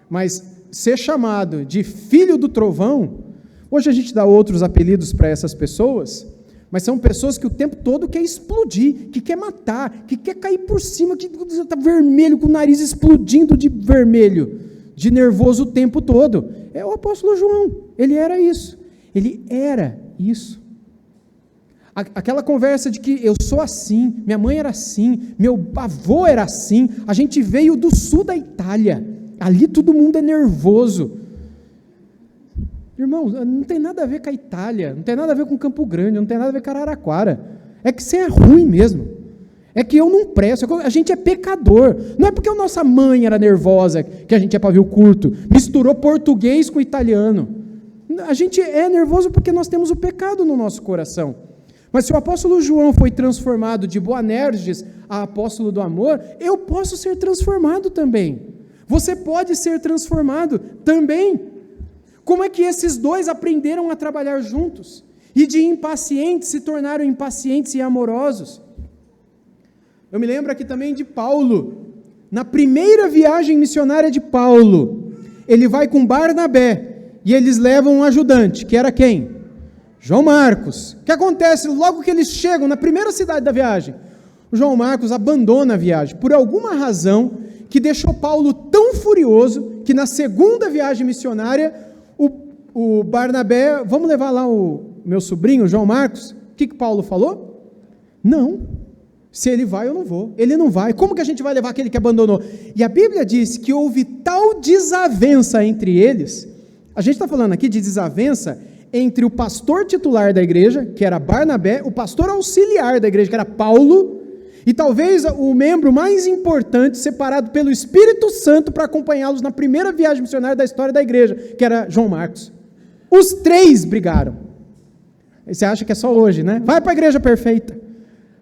Mas ser chamado de filho do trovão, hoje a gente dá outros apelidos para essas pessoas, mas são pessoas que o tempo todo quer explodir, que quer matar, que quer cair por cima, que está vermelho, com o nariz explodindo de vermelho, de nervoso o tempo todo. É o apóstolo João, ele era isso. Aquela conversa de que eu sou assim, minha mãe era assim, meu avô era assim, a gente veio do sul da Itália, ali todo mundo é nervoso. Irmão, não tem nada a ver com a Itália, não tem nada a ver com Campo Grande, não tem nada a ver com Araraquara. É que você é ruim mesmo. É que eu não presto, a gente é pecador. Não é porque a nossa mãe era nervosa que a gente é pavio curto, misturou português com italiano. A gente é nervoso porque nós temos o pecado no nosso coração. Mas se o apóstolo João foi transformado de Boanerges a apóstolo do amor, eu posso ser transformado também. Você pode ser transformado também. Como é que esses dois aprenderam a trabalhar juntos? E de impacientes se tornaram impacientes e amorosos? Eu me lembro aqui também de Paulo. Na primeira viagem missionária de Paulo, ele vai com Barnabé e eles levam um ajudante, que era quem? João Marcos. O que acontece logo que eles chegam na primeira cidade da viagem? O João Marcos abandona a viagem, por alguma razão que deixou Paulo tão furioso, que na segunda viagem missionária, o Barnabé, vamos levar lá o meu sobrinho, João Marcos? O que Paulo falou? Não. Se ele vai, eu não vou. Ele não vai. Como que a gente vai levar aquele que abandonou? E a Bíblia diz que houve tal desavença entre eles. A gente está falando aqui de desavença entre o pastor titular da igreja, que era Barnabé, o pastor auxiliar da igreja, que era Paulo, e talvez o membro mais importante, separado pelo Espírito Santo para acompanhá-los na primeira viagem missionária da história da igreja, que era João Marcos. Os três brigaram. Aí você acha que é só hoje, né? Vai para a igreja perfeita.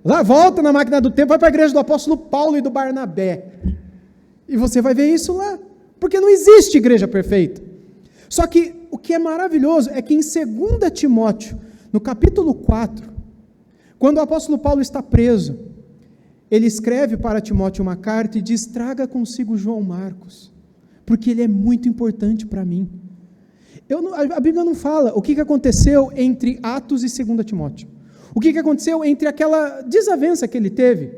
Lá, volta na máquina do tempo, vai para a igreja do apóstolo Paulo e do Barnabé. E você vai ver isso lá. Porque não existe igreja perfeita. Só que o que é maravilhoso é que em 2 Timóteo, no capítulo 4, quando o apóstolo Paulo está preso, ele escreve para Timóteo uma carta e diz: traga consigo João Marcos, porque ele é muito importante para mim. A Bíblia não fala o que aconteceu entre Atos e 2 Timóteo. O que aconteceu entre aquela desavença que ele teve.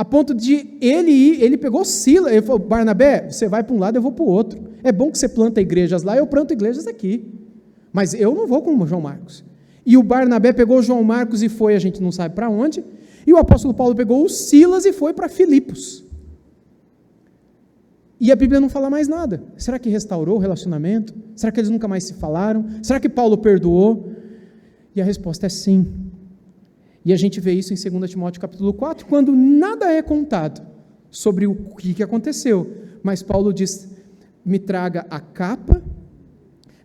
a ponto de ele pegou Silas, ele falou, Barnabé, você vai para um lado, eu vou para o outro. É bom que você planta igrejas lá, eu planto igrejas aqui. Mas eu não vou com o João Marcos. E o Barnabé pegou o João Marcos e foi, a gente não sabe para onde, e o apóstolo Paulo pegou o Silas e foi para Filipos. E a Bíblia não fala mais nada. Será que restaurou o relacionamento? Será que eles nunca mais se falaram? Será que Paulo perdoou? E a resposta é sim. E a gente vê isso em 2 Timóteo capítulo 4, quando nada é contado sobre o que aconteceu. Mas Paulo diz, me traga a capa,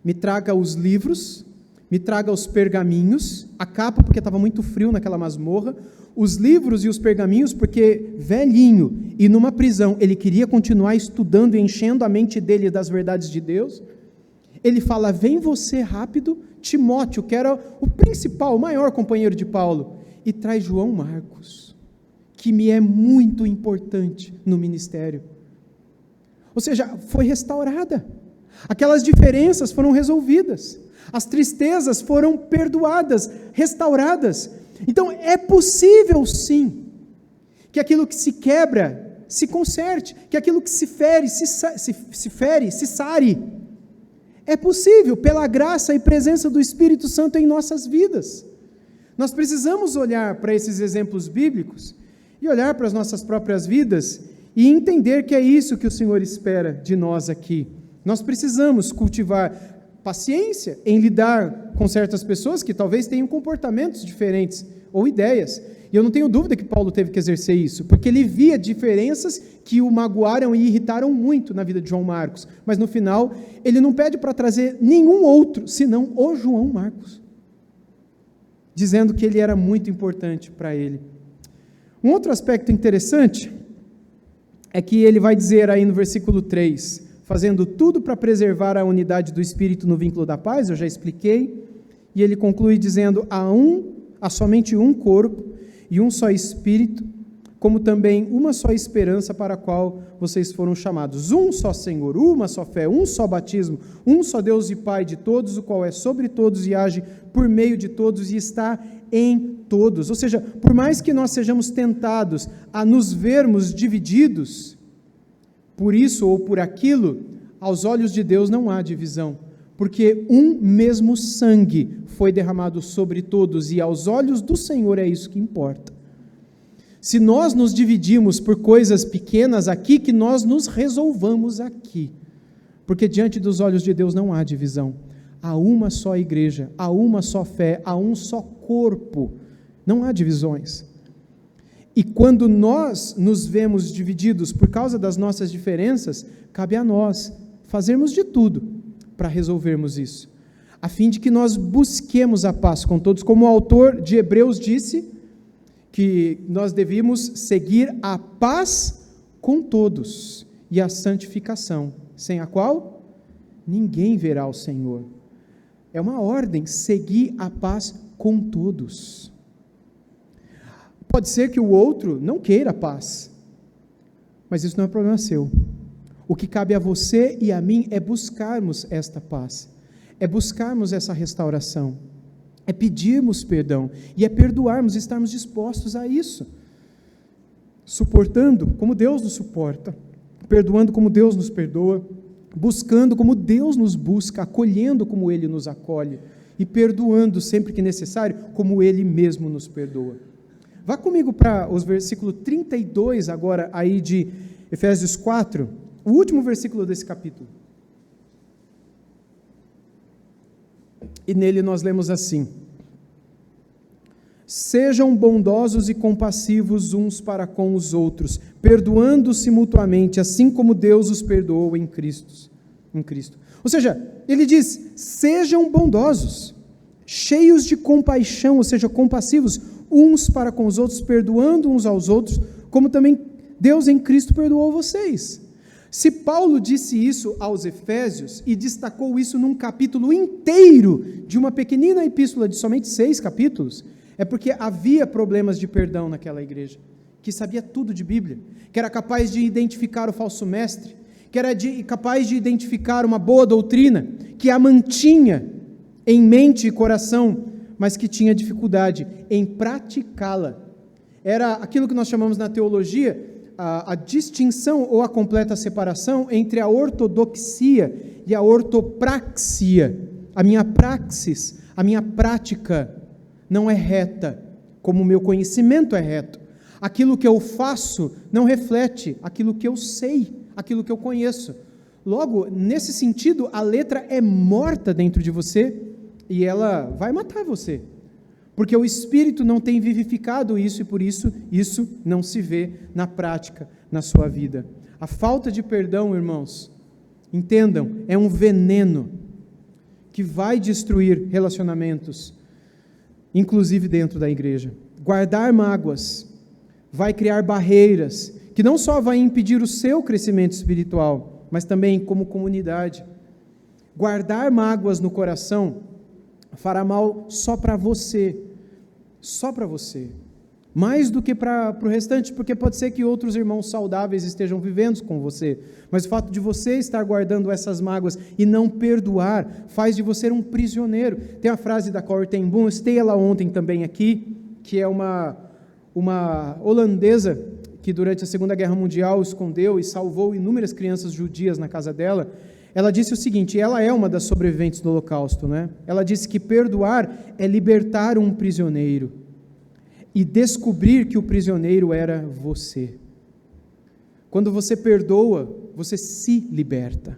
me traga os livros, me traga os pergaminhos, a capa porque estava muito frio naquela masmorra, os livros e os pergaminhos porque velhinho e numa prisão ele queria continuar estudando e enchendo a mente dele das verdades de Deus. Ele fala, vem você rápido, Timóteo, que era o principal, o maior companheiro de Paulo, e traz João Marcos, que me é muito importante no ministério. Ou seja, foi restaurada. Aquelas diferenças foram resolvidas. As tristezas foram perdoadas, restauradas. Então, é possível sim, que aquilo que se quebra, se conserte, que aquilo que se fere, se sare. É possível, pela graça e presença do Espírito Santo em nossas vidas. Nós precisamos olhar para esses exemplos bíblicos e olhar para as nossas próprias vidas e entender que é isso que o Senhor espera de nós aqui. Nós precisamos cultivar paciência em lidar com certas pessoas que talvez tenham comportamentos diferentes ou ideias. E eu não tenho dúvida que Paulo teve que exercer isso, porque ele via diferenças que o magoaram e irritaram muito na vida de João Marcos. Mas no final, ele não pede para trazer nenhum outro, senão o João Marcos, dizendo que ele era muito importante para ele. Um outro aspecto interessante é que ele vai dizer aí no versículo 3, fazendo tudo para preservar a unidade do Espírito no vínculo da paz, eu já expliquei, e ele conclui dizendo, há somente um corpo e um só Espírito, como também uma só esperança para a qual vocês foram chamados. Um só Senhor, uma só fé, um só batismo, um só Deus e Pai de todos, o qual é sobre todos e age por meio de todos e está em todos. Ou seja, por mais que nós sejamos tentados a nos vermos divididos, por isso ou por aquilo, aos olhos de Deus não há divisão, porque um mesmo sangue foi derramado sobre todos e aos olhos do Senhor é isso que importa. Se nós nos dividimos por coisas pequenas aqui, que nós nos resolvamos aqui, porque diante dos olhos de Deus não há divisão, há uma só igreja, há uma só fé, há um só corpo, não há divisões. E quando nós nos vemos divididos por causa das nossas diferenças, cabe a nós fazermos de tudo para resolvermos isso, a fim de que nós busquemos a paz com todos, como o autor de Hebreus disse, que nós devíamos seguir a paz com todos e a santificação, sem a qual ninguém verá o Senhor. É uma ordem, seguir a paz com todos. Pode ser que o outro não queira a paz, mas isso não é problema seu. O que cabe a você e a mim é buscarmos esta paz, é buscarmos essa restauração, é pedirmos perdão e é perdoarmos, estarmos dispostos a isso, suportando como Deus nos suporta, perdoando como Deus nos perdoa, buscando como Deus nos busca, acolhendo como Ele nos acolhe e perdoando sempre que necessário, como Ele mesmo nos perdoa. Vá comigo para os versículos 32 agora aí de Efésios 4, o último versículo desse capítulo. E nele nós lemos assim: sejam bondosos e compassivos uns para com os outros, perdoando-se mutuamente, assim como Deus os perdoou em Cristo. Ou seja, ele diz, sejam bondosos, cheios de compaixão, ou seja, compassivos, uns para com os outros, perdoando uns aos outros, como também Deus em Cristo perdoou vocês. Se Paulo disse isso aos Efésios e destacou isso num capítulo inteiro de uma pequenina epístola de somente 6 capítulos, é porque havia problemas de perdão naquela igreja, que sabia tudo de Bíblia, que era capaz de identificar o falso mestre, que era capaz de identificar uma boa doutrina, que a mantinha em mente e coração, mas que tinha dificuldade em praticá-la. era aquilo que nós chamamos na teologia a distinção ou a completa separação entre a ortodoxia e a ortopraxia. A minha praxis, a minha prática não é reta, como o meu conhecimento é reto. Aquilo que eu faço não reflete aquilo que eu sei, aquilo que eu conheço. Logo, nesse sentido, a letra é morta dentro de você e ela vai matar você. Porque o Espírito não tem vivificado isso e por isso não se vê na prática, na sua vida. A falta de perdão, irmãos, entendam, é um veneno que vai destruir relacionamentos, inclusive dentro da igreja. Guardar mágoas vai criar barreiras que não só vai impedir o seu crescimento espiritual, mas também como comunidade. Guardar mágoas no coração fará mal só para você, mais do que para o restante, porque pode ser que outros irmãos saudáveis estejam vivendo com você, mas o fato de você estar guardando essas mágoas e não perdoar, faz de você um prisioneiro. Tem a frase da Corrie ten Boom, eu citei ela ontem também aqui, que é uma holandesa que durante a Segunda Guerra Mundial escondeu e salvou inúmeras crianças judias na casa dela. Ela disse o seguinte, ela é uma das sobreviventes do Holocausto, né? Ela disse que perdoar é libertar um prisioneiro e descobrir que o prisioneiro era você. Quando você perdoa, você se liberta.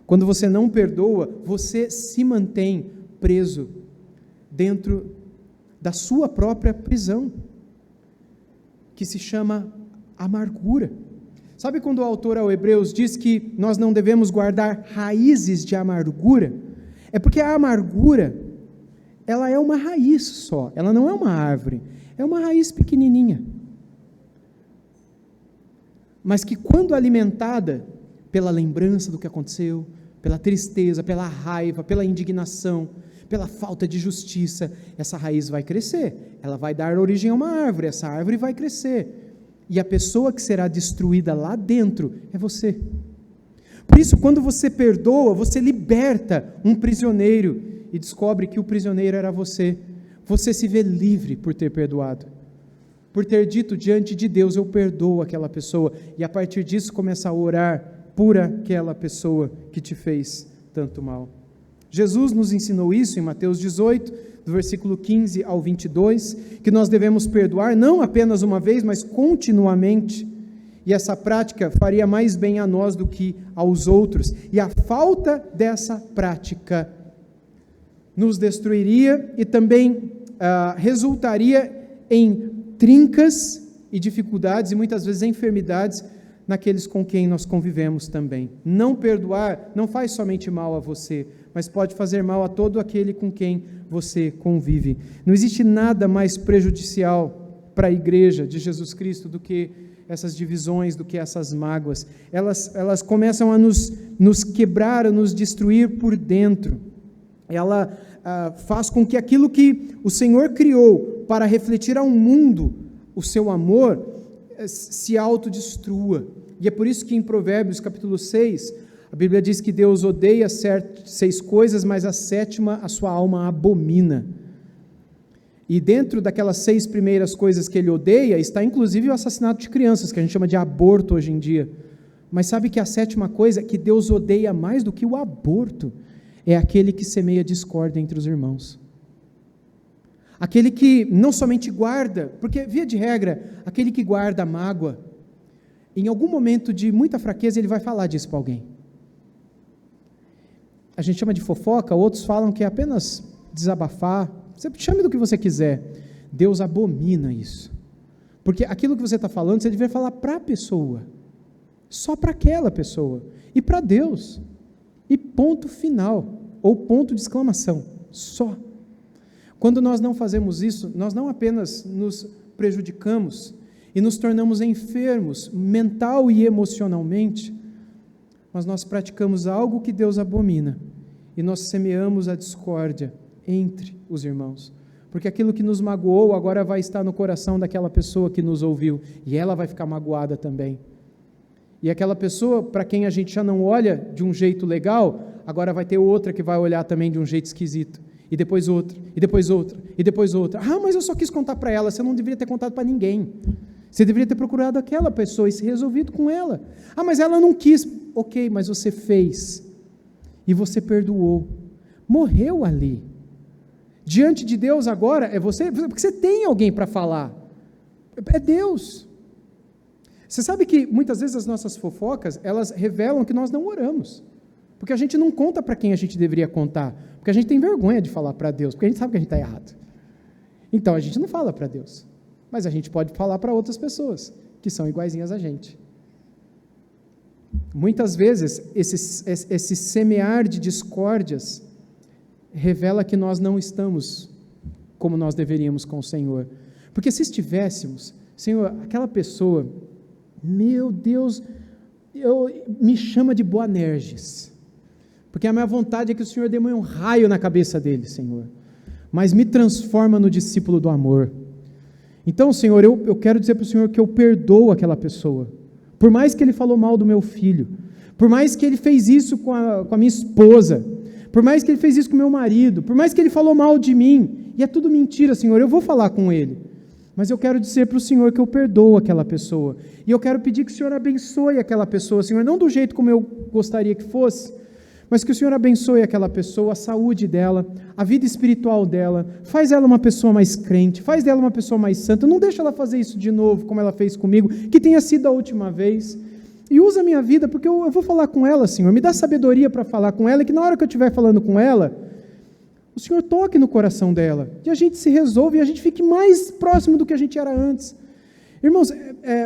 Quando você não perdoa, você se mantém preso dentro da sua própria prisão, que se chama amargura. Sabe quando o autor ao Hebreus diz que nós não devemos guardar raízes de amargura? É porque a amargura, ela é uma raiz só, ela não é uma árvore, é uma raiz pequenininha. Mas que quando alimentada pela lembrança do que aconteceu, pela tristeza, pela raiva, pela indignação, pela falta de justiça, essa raiz vai crescer, ela vai dar origem a uma árvore, essa árvore vai crescer. E a pessoa que será destruída lá dentro é você. Por isso, quando você perdoa, você liberta um prisioneiro e descobre que o prisioneiro era você. Você se vê livre por ter perdoado, por ter dito diante de Deus, eu perdoo aquela pessoa, e a partir disso começa a orar por aquela pessoa que te fez tanto mal. Jesus nos ensinou isso em Mateus 18, do versículo 15 ao 22, que nós devemos perdoar não apenas uma vez, mas continuamente, e essa prática faria mais bem a nós do que aos outros, e a falta dessa prática nos destruiria e também resultaria em trincas e dificuldades, e muitas vezes enfermidades, naqueles com quem nós convivemos também. Não perdoar não faz somente mal a você, mas pode fazer mal a todo aquele com quem você convive. Não existe nada mais prejudicial para a igreja de Jesus Cristo do que essas divisões, do que essas mágoas. Elas começam a nos quebrar, a nos destruir por dentro. Ela faz com que aquilo que o Senhor criou para refletir ao mundo o seu amor se autodestrua. E é por isso que em Provérbios capítulo 6, a Bíblia diz que Deus odeia 6 coisas, mas a 7ª a sua alma abomina. E dentro daquelas 6 primeiras coisas que ele odeia, está inclusive o assassinato de crianças, que a gente chama de aborto hoje em dia. Mas sabe que a 7ª coisa que Deus odeia mais do que o aborto, é aquele que semeia discórdia entre os irmãos. Aquele que não somente guarda, porque via de regra, aquele que guarda a mágoa, em algum momento de muita fraqueza, ele vai falar disso para alguém. A gente chama de fofoca, outros falam que é apenas desabafar, você chame do que você quiser. Deus abomina isso, porque aquilo que você está falando, você deveria falar para a pessoa, só para aquela pessoa, e para Deus, e ponto final, ou ponto de exclamação, só. Quando nós não fazemos isso, nós não apenas nos prejudicamos e nos tornamos enfermos mental e emocionalmente, mas nós praticamos algo que Deus abomina e nós semeamos a discórdia entre os irmãos, porque aquilo que nos magoou agora vai estar no coração daquela pessoa que nos ouviu e ela vai ficar magoada também. E aquela pessoa para quem a gente já não olha de um jeito legal, agora vai ter outra que vai olhar também de um jeito esquisito. e depois outra, e depois outra, e depois outra. Ah, mas eu só quis contar para ela, você não deveria ter contado para ninguém. Você deveria ter procurado aquela pessoa e se resolvido com ela. Ah, mas ela não quis. Ok, mas você fez. E você perdoou. Morreu ali. Diante de Deus agora é você, porque você tem alguém para falar. É Deus. Você sabe que muitas vezes as nossas fofocas, elas revelam que nós não oramos. Porque a gente não conta para quem a gente deveria contar. Porque a gente tem vergonha de falar para Deus, porque a gente sabe que a gente está errado. Então a gente não fala para Deus. Mas a gente pode falar para outras pessoas, que são iguaizinhas a gente. Muitas vezes, esse semear de discórdias revela que nós não estamos como nós deveríamos com o Senhor. Porque se estivéssemos, Senhor, aquela pessoa, meu Deus, me chama de Boanerges, porque a minha vontade é que o Senhor dê um raio na cabeça dele, Senhor, mas me transforma no discípulo do amor. Então, Senhor, eu quero dizer para o Senhor que eu perdoo aquela pessoa, por mais que ele falou mal do meu filho, por mais que ele fez isso com a minha esposa, por mais que ele fez isso com o meu marido, por mais que ele falou mal de mim, e é tudo mentira, Senhor, eu vou falar com ele, mas eu quero dizer para o Senhor que eu perdoo aquela pessoa, e eu quero pedir que o Senhor abençoe aquela pessoa, Senhor, não do jeito como eu gostaria que fosse, mas que o Senhor abençoe aquela pessoa, a saúde dela, a vida espiritual dela, faz ela uma pessoa mais crente, faz dela uma pessoa mais santa, não deixa ela fazer isso de novo, como ela fez comigo, que tenha sido a última vez, e usa a minha vida, porque eu vou falar com ela, Senhor, me dá sabedoria para falar com ela, e que na hora que eu estiver falando com ela, o Senhor toque no coração dela, e a gente se resolve, e a gente fique mais próximo do que a gente era antes. Irmãos,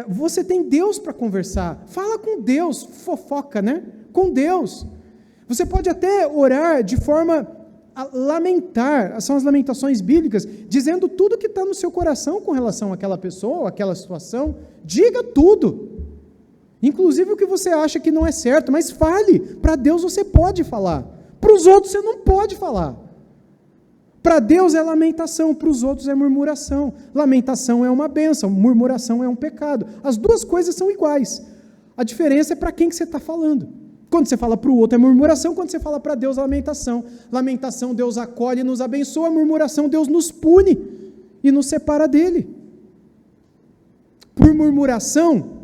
você tem Deus para conversar, fala com Deus, fofoca, né? Com Deus. Você pode até orar de forma a lamentar, são as lamentações bíblicas, dizendo tudo que está no seu coração com relação àquela pessoa, ou àquela situação, diga tudo, inclusive o que você acha que não é certo, mas fale, para Deus você pode falar, para os outros você não pode falar, para Deus é lamentação, para os outros é murmuração, lamentação é uma bênção, murmuração é um pecado, as duas coisas são iguais, a diferença é para quem que você está falando. Quando você fala para o outro é murmuração, quando você fala para Deus é lamentação. Lamentação, Deus acolhe e nos abençoa, murmuração, Deus nos pune e nos separa dele. Por murmuração,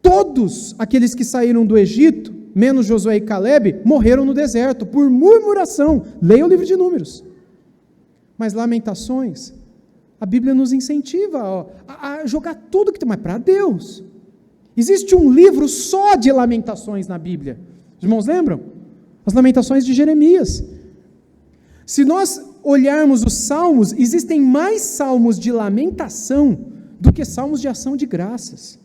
todos aqueles que saíram do Egito, menos Josué e Calebe, morreram no deserto, por murmuração. Leia o livro de Números. Mas lamentações, a Bíblia nos incentiva a jogar tudo que tem, mas para Deus. Existe um livro só de lamentações na Bíblia. Os irmãos lembram? As lamentações de Jeremias. Se nós olharmos os salmos, existem mais salmos de lamentação do que salmos de ação de graças.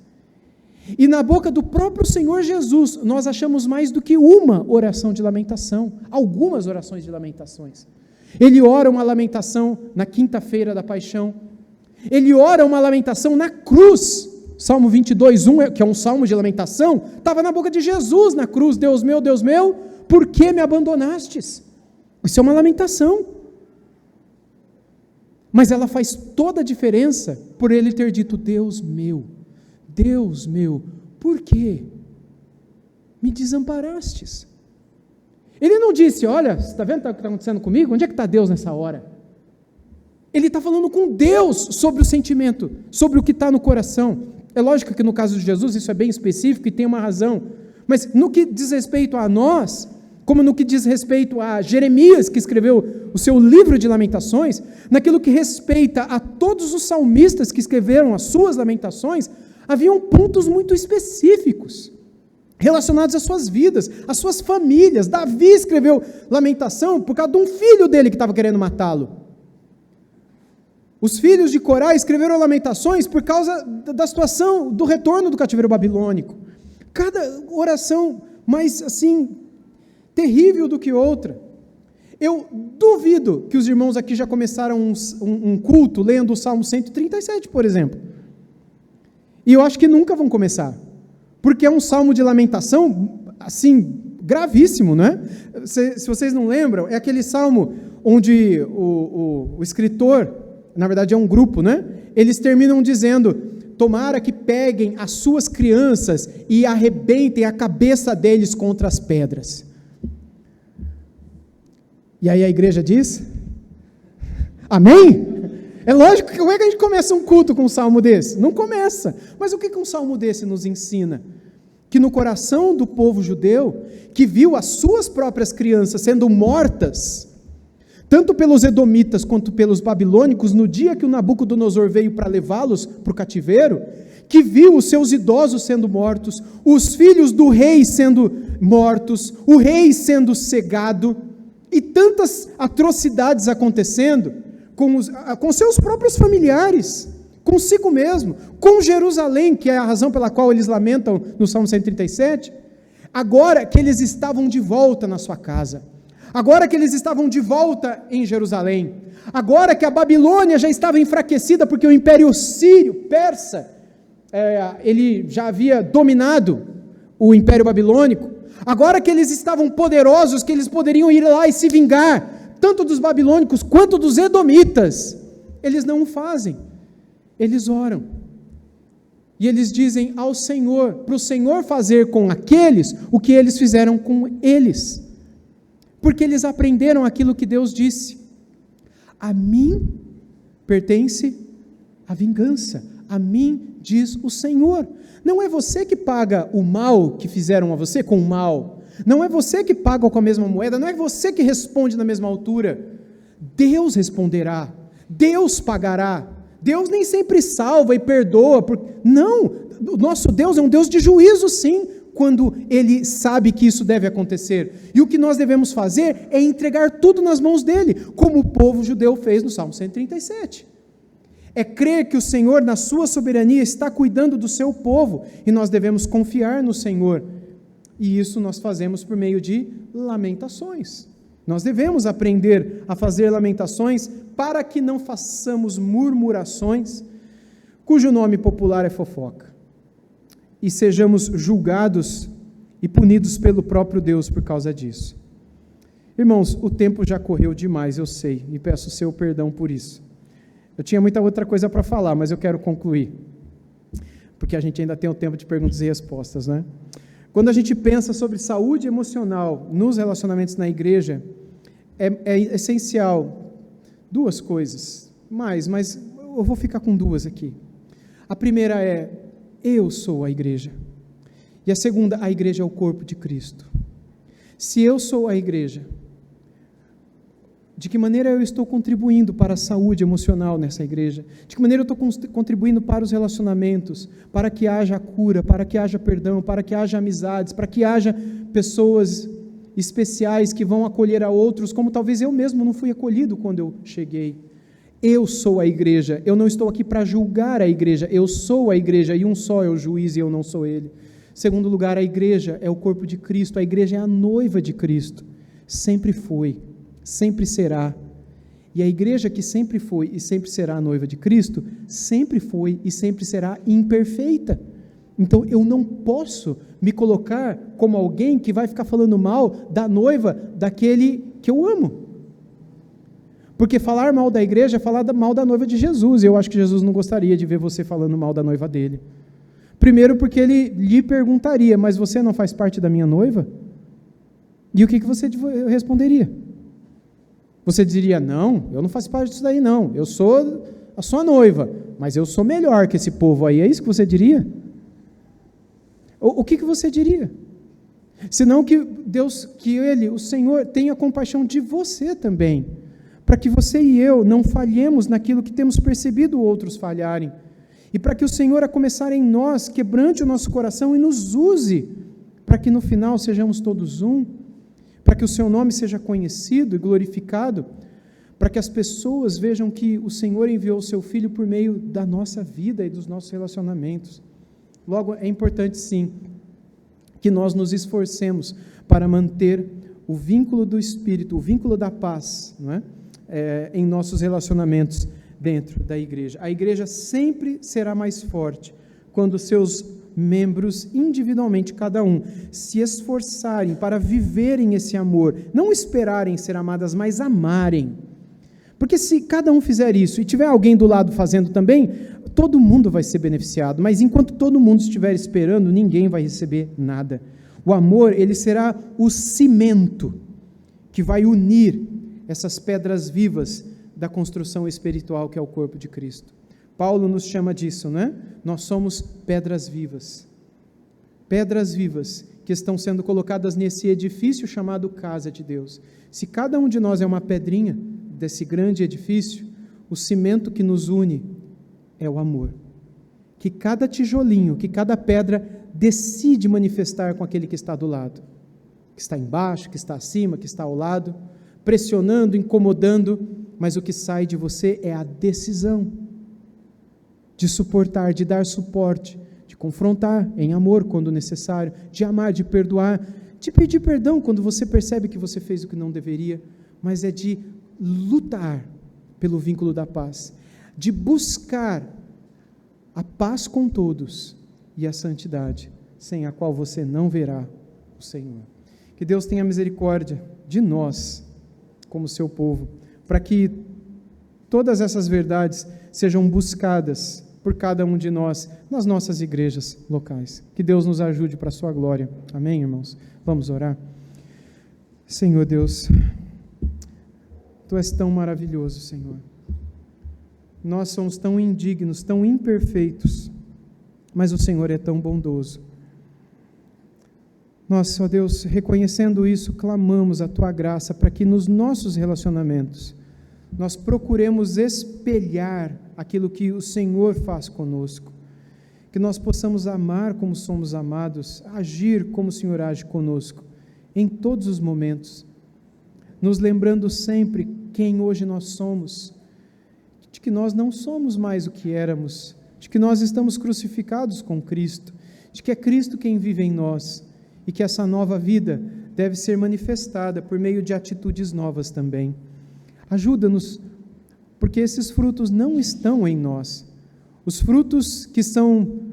E na boca do próprio Senhor Jesus, nós achamos mais do que uma oração de lamentação, algumas orações de lamentações. Ele ora uma lamentação na quinta-feira da paixão. Ele ora uma lamentação na cruz. Salmo 22, 1, que é um salmo de lamentação, estava na boca de Jesus na cruz. Deus meu, por que me abandonastes? Isso é uma lamentação. Mas ela faz toda a diferença por ele ter dito, Deus meu, por que me desamparastes? Ele não disse, olha, você está vendo o que está acontecendo comigo? Onde é que está Deus nessa hora? Ele está falando com Deus sobre o sentimento, sobre o que está no coração. É lógico que no caso de Jesus isso é bem específico e tem uma razão, mas no que diz respeito a nós, como no que diz respeito a Jeremias, que escreveu o seu livro de lamentações, naquilo que respeita a todos os salmistas que escreveram as suas lamentações, haviam pontos muito específicos, relacionados às suas vidas, às suas famílias. Davi escreveu lamentação por causa de um filho dele que estava querendo matá-lo. Os filhos de Corá escreveram lamentações por causa da situação do retorno do cativeiro babilônico. Cada oração mais, assim, terrível do que outra. Eu duvido que os irmãos aqui já começaram um culto lendo o Salmo 137, por exemplo. E eu acho que nunca vão começar. Porque é um salmo de lamentação, assim, gravíssimo, não é? Se vocês não lembram, é aquele salmo onde o escritor, na verdade é um grupo, né? Eles terminam dizendo, tomara que peguem as suas crianças e arrebentem a cabeça deles contra as pedras. E aí a igreja diz: amém? É lógico, como é que a gente começa um culto com um salmo desse? Não começa. Mas o que um salmo desse nos ensina? Que no coração do povo judeu, que viu as suas próprias crianças sendo mortas, tanto pelos edomitas quanto pelos babilônicos, no dia que o Nabucodonosor veio para levá-los para o cativeiro, que viu os seus idosos sendo mortos, os filhos do rei sendo mortos, o rei sendo cegado, e tantas atrocidades acontecendo com seus próprios familiares, consigo mesmo, com Jerusalém, que é a razão pela qual eles lamentam no Salmo 137, agora que eles estavam de volta na sua casa, agora que eles estavam de volta em Jerusalém, agora que a Babilônia já estava enfraquecida, porque o Império Sírio, Persa, ele já havia dominado o Império Babilônico, agora que eles estavam poderosos, que eles poderiam ir lá e se vingar, tanto dos babilônicos quanto dos edomitas, eles não o fazem, eles oram, e eles dizem ao Senhor, para o Senhor fazer com aqueles, o que eles fizeram com eles, porque eles aprenderam aquilo que Deus disse: a mim pertence a vingança, a mim diz o Senhor. Não é você que paga o mal que fizeram a você com o mal, não é você que paga com a mesma moeda, não é você que responde na mesma altura, Deus responderá, Deus pagará. Deus nem sempre salva e perdoa, não, o nosso Deus é um Deus de juízo, sim, quando Ele sabe que isso deve acontecer, e o que nós devemos fazer é entregar tudo nas mãos dEle, como o povo judeu fez no Salmo 137, é crer que o Senhor na sua soberania está cuidando do seu povo, e nós devemos confiar no Senhor, e isso nós fazemos por meio de lamentações. Nós devemos aprender a fazer lamentações para que não façamos murmurações, cujo nome popular é fofoca, e sejamos julgados e punidos pelo próprio Deus por causa disso. Irmãos, o tempo já correu demais, eu sei, e peço o seu perdão por isso. Eu tinha muita outra coisa para falar, mas eu quero concluir, porque a gente ainda tem o tempo de perguntas e respostas, né? Quando a gente pensa sobre saúde emocional nos relacionamentos na igreja, é essencial duas coisas, mas eu vou ficar com duas aqui. A primeira é: eu sou a igreja. E a segunda, a igreja é o corpo de Cristo. Se eu sou a igreja, de que maneira eu estou contribuindo para a saúde emocional nessa igreja? De que maneira eu estou contribuindo para os relacionamentos, para que haja cura, para que haja perdão, para que haja amizades, para que haja pessoas especiais que vão acolher a outros, como talvez eu mesmo não fui acolhido quando eu cheguei. Eu sou a igreja, eu não estou aqui para julgar a igreja, eu sou a igreja, e um só é o juiz e eu não sou ele. Segundo lugar, a igreja é o corpo de Cristo, a igreja é a noiva de Cristo, sempre foi, sempre será, e a igreja que sempre foi e sempre será a noiva de Cristo, sempre foi e sempre será imperfeita. Então eu não posso me colocar como alguém que vai ficar falando mal da noiva daquele que eu amo, porque falar mal da igreja é falar mal da noiva de Jesus, e eu acho que Jesus não gostaria de ver você falando mal da noiva dele. Primeiro porque ele lhe perguntaria: mas você não faz parte da minha noiva? E o que você responderia? Você diria: não, eu não faço parte disso daí não, eu sou a sua noiva, mas eu sou melhor que esse povo aí, é isso que você diria? O que você diria? Senão que Deus, que Ele, o Senhor, tenha compaixão de você também, para que você e eu não falhemos naquilo que temos percebido outros falharem, e para que o Senhor, a começar em nós, quebrante o nosso coração e nos use, para que no final sejamos todos um, para que o seu nome seja conhecido e glorificado, para que as pessoas vejam que o Senhor enviou o seu Filho por meio da nossa vida e dos nossos relacionamentos. Logo, é importante sim, que nós nos esforcemos para manter o vínculo do Espírito, o vínculo da paz, não é? Em nossos relacionamentos dentro da igreja. A igreja sempre será mais forte quando seus membros, individualmente, cada um, se esforçarem para viverem esse amor, não esperarem ser amadas, mas amarem. Porque se cada um fizer isso e tiver alguém do lado fazendo também, todo mundo vai ser beneficiado, mas enquanto todo mundo estiver esperando, ninguém vai receber nada. O amor, ele será o cimento que vai unir essas pedras vivas da construção espiritual que é o corpo de Cristo. Paulo nos chama disso, não é? Nós somos pedras vivas que estão sendo colocadas nesse edifício chamado casa de Deus. Se cada um de nós é uma pedrinha desse grande edifício, o cimento que nos une é o amor. Que cada tijolinho, que cada pedra decide manifestar com aquele que está do lado, que está embaixo, que está acima, que está ao lado, pressionando, incomodando, mas o que sai de você é a decisão de suportar, de dar suporte, de confrontar em amor quando necessário, de amar, de perdoar, de pedir perdão quando você percebe que você fez o que não deveria, mas é de lutar pelo vínculo da paz, de buscar a paz com todos e a santidade, sem a qual você não verá o Senhor. Que Deus tenha misericórdia de nós, como seu povo, para que todas essas verdades sejam buscadas por cada um de nós, nas nossas igrejas locais. Que Deus nos ajude para a sua glória. Amém, irmãos? Vamos orar? Senhor Deus, Tu és tão maravilhoso, Senhor. Nós somos tão indignos, tão imperfeitos, mas o Senhor é tão bondoso. Nós, ó Deus, reconhecendo isso, clamamos a Tua graça para que nos nossos relacionamentos nós procuremos espelhar aquilo que o Senhor faz conosco, que nós possamos amar como somos amados, agir como o Senhor age conosco, em todos os momentos, nos lembrando sempre quem hoje nós somos, de que nós não somos mais o que éramos, de que nós estamos crucificados com Cristo, de que é Cristo quem vive em nós, e que essa nova vida deve ser manifestada por meio de atitudes novas também. Ajuda-nos, porque esses frutos não estão em nós. Os frutos que são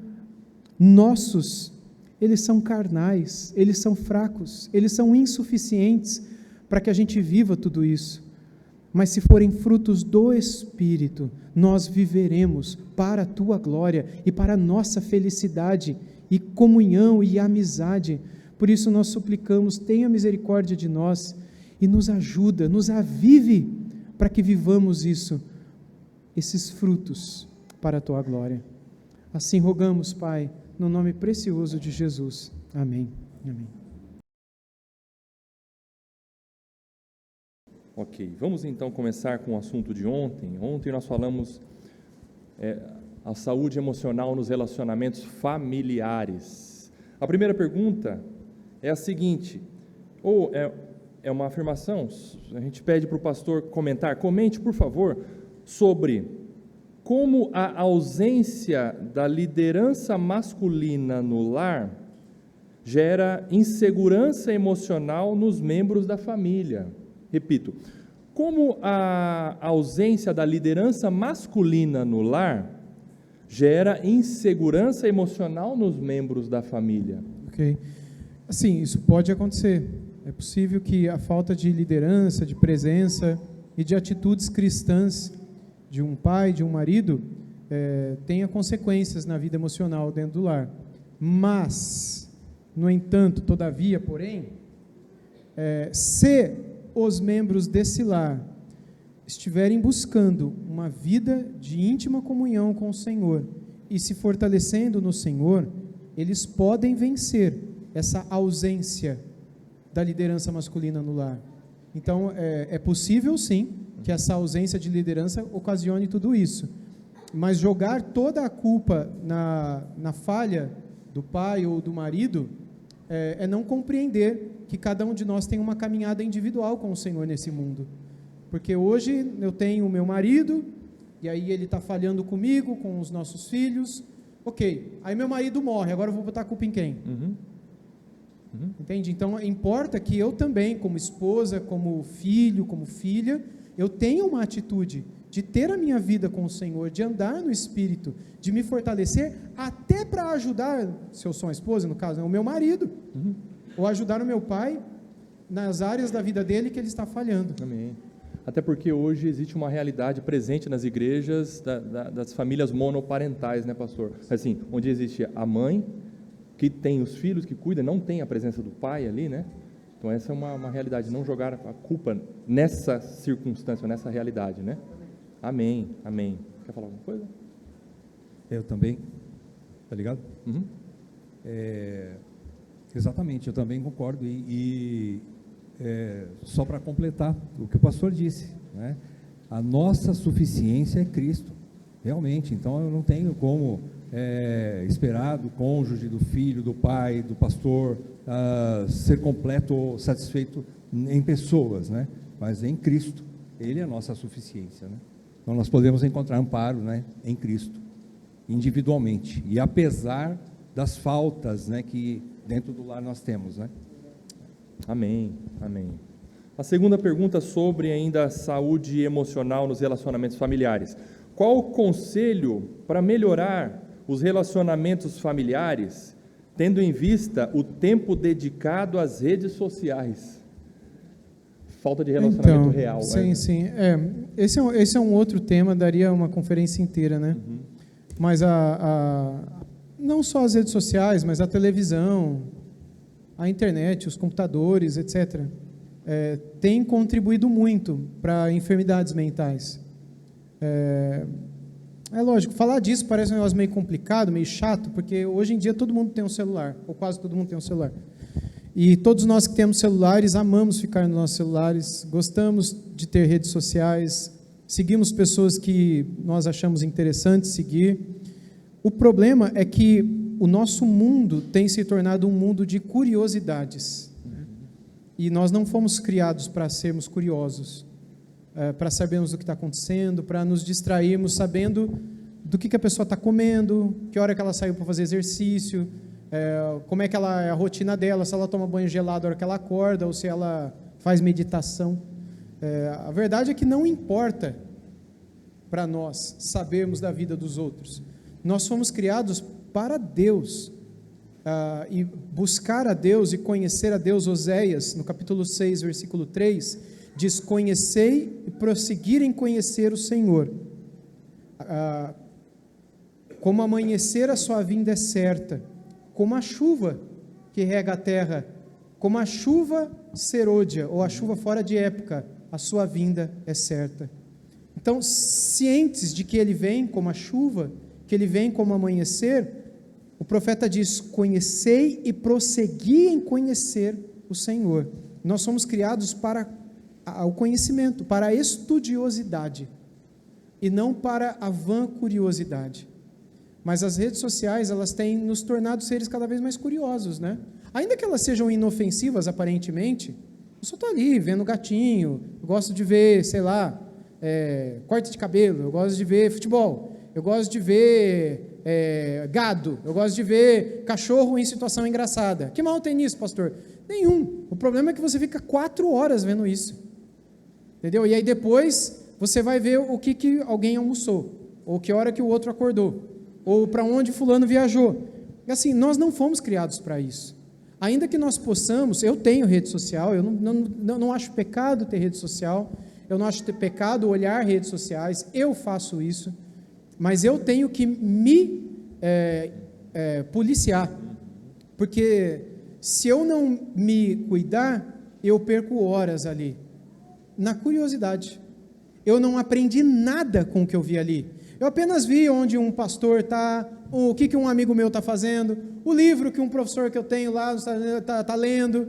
nossos, eles são carnais, eles são fracos, eles são insuficientes para que a gente viva tudo isso. Mas se forem frutos do Espírito, nós viveremos para a Tua glória e para a nossa felicidade e comunhão e amizade. Por isso nós suplicamos, tenha misericórdia de nós e nos ajuda, nos avive para que vivamos isso, esses frutos para a Tua glória. Assim rogamos, Pai, no nome precioso de Jesus. Amém. Amém. Ok, vamos então começar com o assunto de ontem. Ontem nós falamos a saúde emocional nos relacionamentos familiares. A primeira pergunta é a seguinte, ou é uma afirmação, a gente pede para o pastor comentar, comente por favor, sobre como a ausência da liderança masculina no lar gera insegurança emocional nos membros da família. Repito, como a ausência da liderança masculina no lar gera insegurança emocional nos membros da família. Ok. Assim, isso pode acontecer. É possível que a falta de liderança, de presença e de atitudes cristãs de um pai, de um marido, tenha consequências na vida emocional dentro do lar. Mas, no entanto, todavia, porém, se os membros desse lar estiverem buscando uma vida de íntima comunhão com o Senhor e se fortalecendo no Senhor, eles podem vencer essa ausência da liderança masculina no lar. Então, é possível sim que essa ausência de liderança ocasione tudo isso, mas jogar toda a culpa na falha do pai ou do marido é não compreender que cada um de nós tem uma caminhada individual com o Senhor nesse mundo, porque hoje eu tenho o meu marido, e aí ele está falhando comigo, com os nossos filhos, ok, aí meu marido morre, agora eu vou botar a culpa em quem? Entende? Então importa que eu também, como esposa, como filho, como filha, eu tenha uma atitude de ter a minha vida com o Senhor, de andar no Espírito, de me fortalecer, até para ajudar, se eu sou uma esposa, no caso, o meu marido, ou ajudar o meu pai nas áreas da vida dele que ele está falhando. Amém. Até porque hoje existe uma realidade presente nas igrejas das famílias monoparentais, né, pastor? Assim, onde existe a mãe, que tem os filhos, que cuida, não tem a presença do pai ali, né? Então essa é uma realidade, não jogar a culpa nessa circunstância, nessa realidade, né? Amém, amém. Quer falar alguma coisa? Eu também, tá ligado? Uhum. Exatamente, eu também concordo, só para completar o que o pastor disse, né? A nossa suficiência é Cristo, realmente. Então eu não tenho como esperar do cônjuge, do filho, do pai, do pastor ser completo ou satisfeito em pessoas, né? Mas em Cristo, Ele é a nossa suficiência, né? Então nós podemos encontrar amparo, né, em Cristo, individualmente, e apesar das faltas, né, que dentro do lar nós temos, né? Amém, amém. A segunda pergunta sobre ainda a saúde emocional nos relacionamentos familiares. Qual o conselho para melhorar os relacionamentos familiares, tendo em vista o tempo dedicado às redes sociais? Falta de relacionamento real. Sim, sim. Esse é um outro tema, daria uma conferência inteira, né? Uhum. Mas não só as redes sociais, mas a televisão, a internet, os computadores, etc., tem contribuído muito para enfermidades mentais. É lógico, falar disso parece um negócio meio complicado, meio chato, porque hoje em dia todo mundo tem um celular, ou quase todo mundo tem um celular. E todos nós que temos celulares, amamos ficar nos nossos celulares, gostamos de ter redes sociais, seguimos pessoas que nós achamos interessantes seguir. O problema é que o nosso mundo tem se tornado um mundo de curiosidades. E nós não fomos criados para sermos curiosos, para sabermos o que está acontecendo, para nos distrairmos sabendo do que a pessoa está comendo, que hora que ela saiu para fazer exercício, como é que ela é a rotina dela, se ela toma banho gelado na hora que ela acorda, ou se ela faz meditação. A verdade é que não importa para nós sabermos da vida dos outros. Nós fomos criados para Deus, e buscar a Deus e conhecer a Deus. Oséias, no capítulo 6, versículo 3, diz: conhecei e prosseguir em conhecer o Senhor. Como amanhecer a sua vinda é certa, como a chuva que rega a terra, como a chuva serôdia, ou a chuva fora de época, a sua vinda é certa. Então, cientes de que Ele vem como a chuva, que Ele vem como amanhecer, o profeta diz: conhecei e prossegui em conhecer o Senhor. Nós somos criados para o conhecimento, para a estudiosidade, e não para a vã curiosidade. Mas as redes sociais, elas têm nos tornado seres cada vez mais curiosos, né? Ainda que elas sejam inofensivas aparentemente, eu só estou ali vendo gatinho, eu gosto de ver, sei lá, corte de cabelo, eu gosto de ver futebol, eu gosto de ver gado, eu gosto de ver cachorro em situação engraçada. Que mal tem nisso, pastor? Nenhum. O problema é que você fica 4 horas vendo isso, entendeu? E aí depois você vai ver o que alguém almoçou, ou que hora que o outro acordou, ou para onde fulano viajou. E assim, nós não fomos criados para isso. Ainda que nós possamos, eu tenho rede social, eu não acho pecado ter rede social, eu não acho pecado olhar redes sociais, eu faço isso, mas eu tenho que me policiar, porque se eu não me cuidar, eu perco horas ali, na curiosidade. Eu não aprendi nada com o que eu vi ali. Eu apenas vi onde um pastor está, o que um amigo meu está fazendo, o livro que um professor que eu tenho lá está lendo,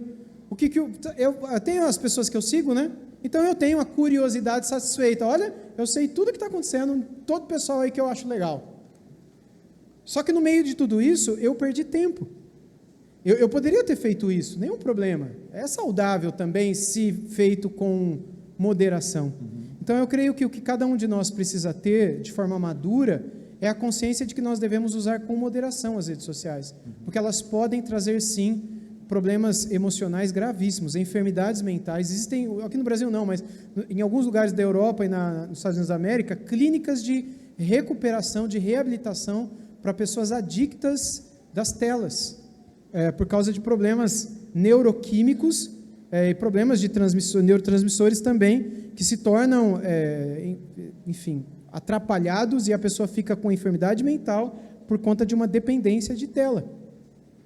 eu tenho as pessoas que eu sigo, né? Então eu tenho a curiosidade satisfeita. Olha, eu sei tudo o que está acontecendo, todo o pessoal aí que eu acho legal. Só que no meio de tudo isso, eu perdi tempo. Eu poderia ter feito isso, nenhum problema. É saudável também se feito com moderação. Então eu creio que o que cada um de nós precisa ter de forma madura é a consciência de que nós devemos usar com moderação as redes sociais, porque elas podem trazer sim problemas emocionais gravíssimos, enfermidades mentais. Existem, aqui no Brasil não, mas em alguns lugares da Europa e nos Estados Unidos da América, clínicas de recuperação, de reabilitação para pessoas adictas das telas, por causa de problemas neuroquímicos e problemas de neurotransmissores também, que se tornam, enfim, atrapalhados, e a pessoa fica com enfermidade mental por conta de uma dependência de tela.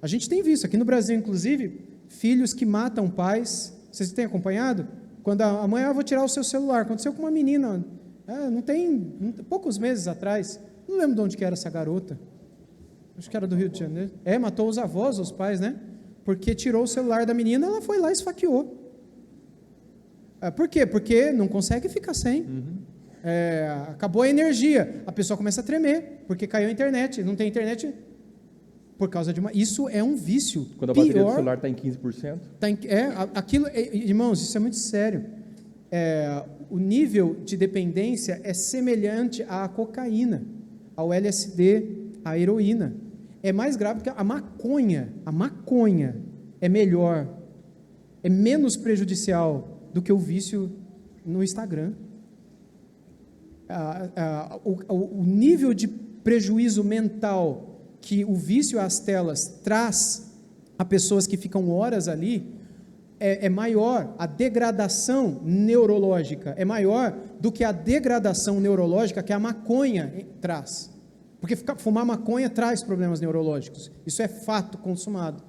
A gente tem visto, aqui no Brasil, inclusive, filhos que matam pais. Vocês têm acompanhado? Quando a mãe, vou tirar o seu celular. Aconteceu com uma menina, poucos meses atrás, não lembro de onde que era essa garota, acho que era do Rio de Janeiro, matou os avós, os pais, né, porque tirou o celular da menina, ela foi lá e esfaqueou. Por quê? Porque não consegue ficar sem. Acabou a energia, a pessoa começa a tremer, porque caiu a internet, não tem internet por causa de isso é um vício. Quando a bateria do celular está em 15%? Irmãos, isso é muito sério. O nível de dependência é semelhante à cocaína, ao LSD, à heroína. É mais grave porque a maconha é melhor, é menos prejudicial do que o vício no Instagram. O nível de prejuízo mental que o vício às telas traz a pessoas que ficam horas ali é maior, a degradação neurológica é maior do que a degradação neurológica que a maconha traz. Porque fumar maconha traz problemas neurológicos, isso é fato consumado.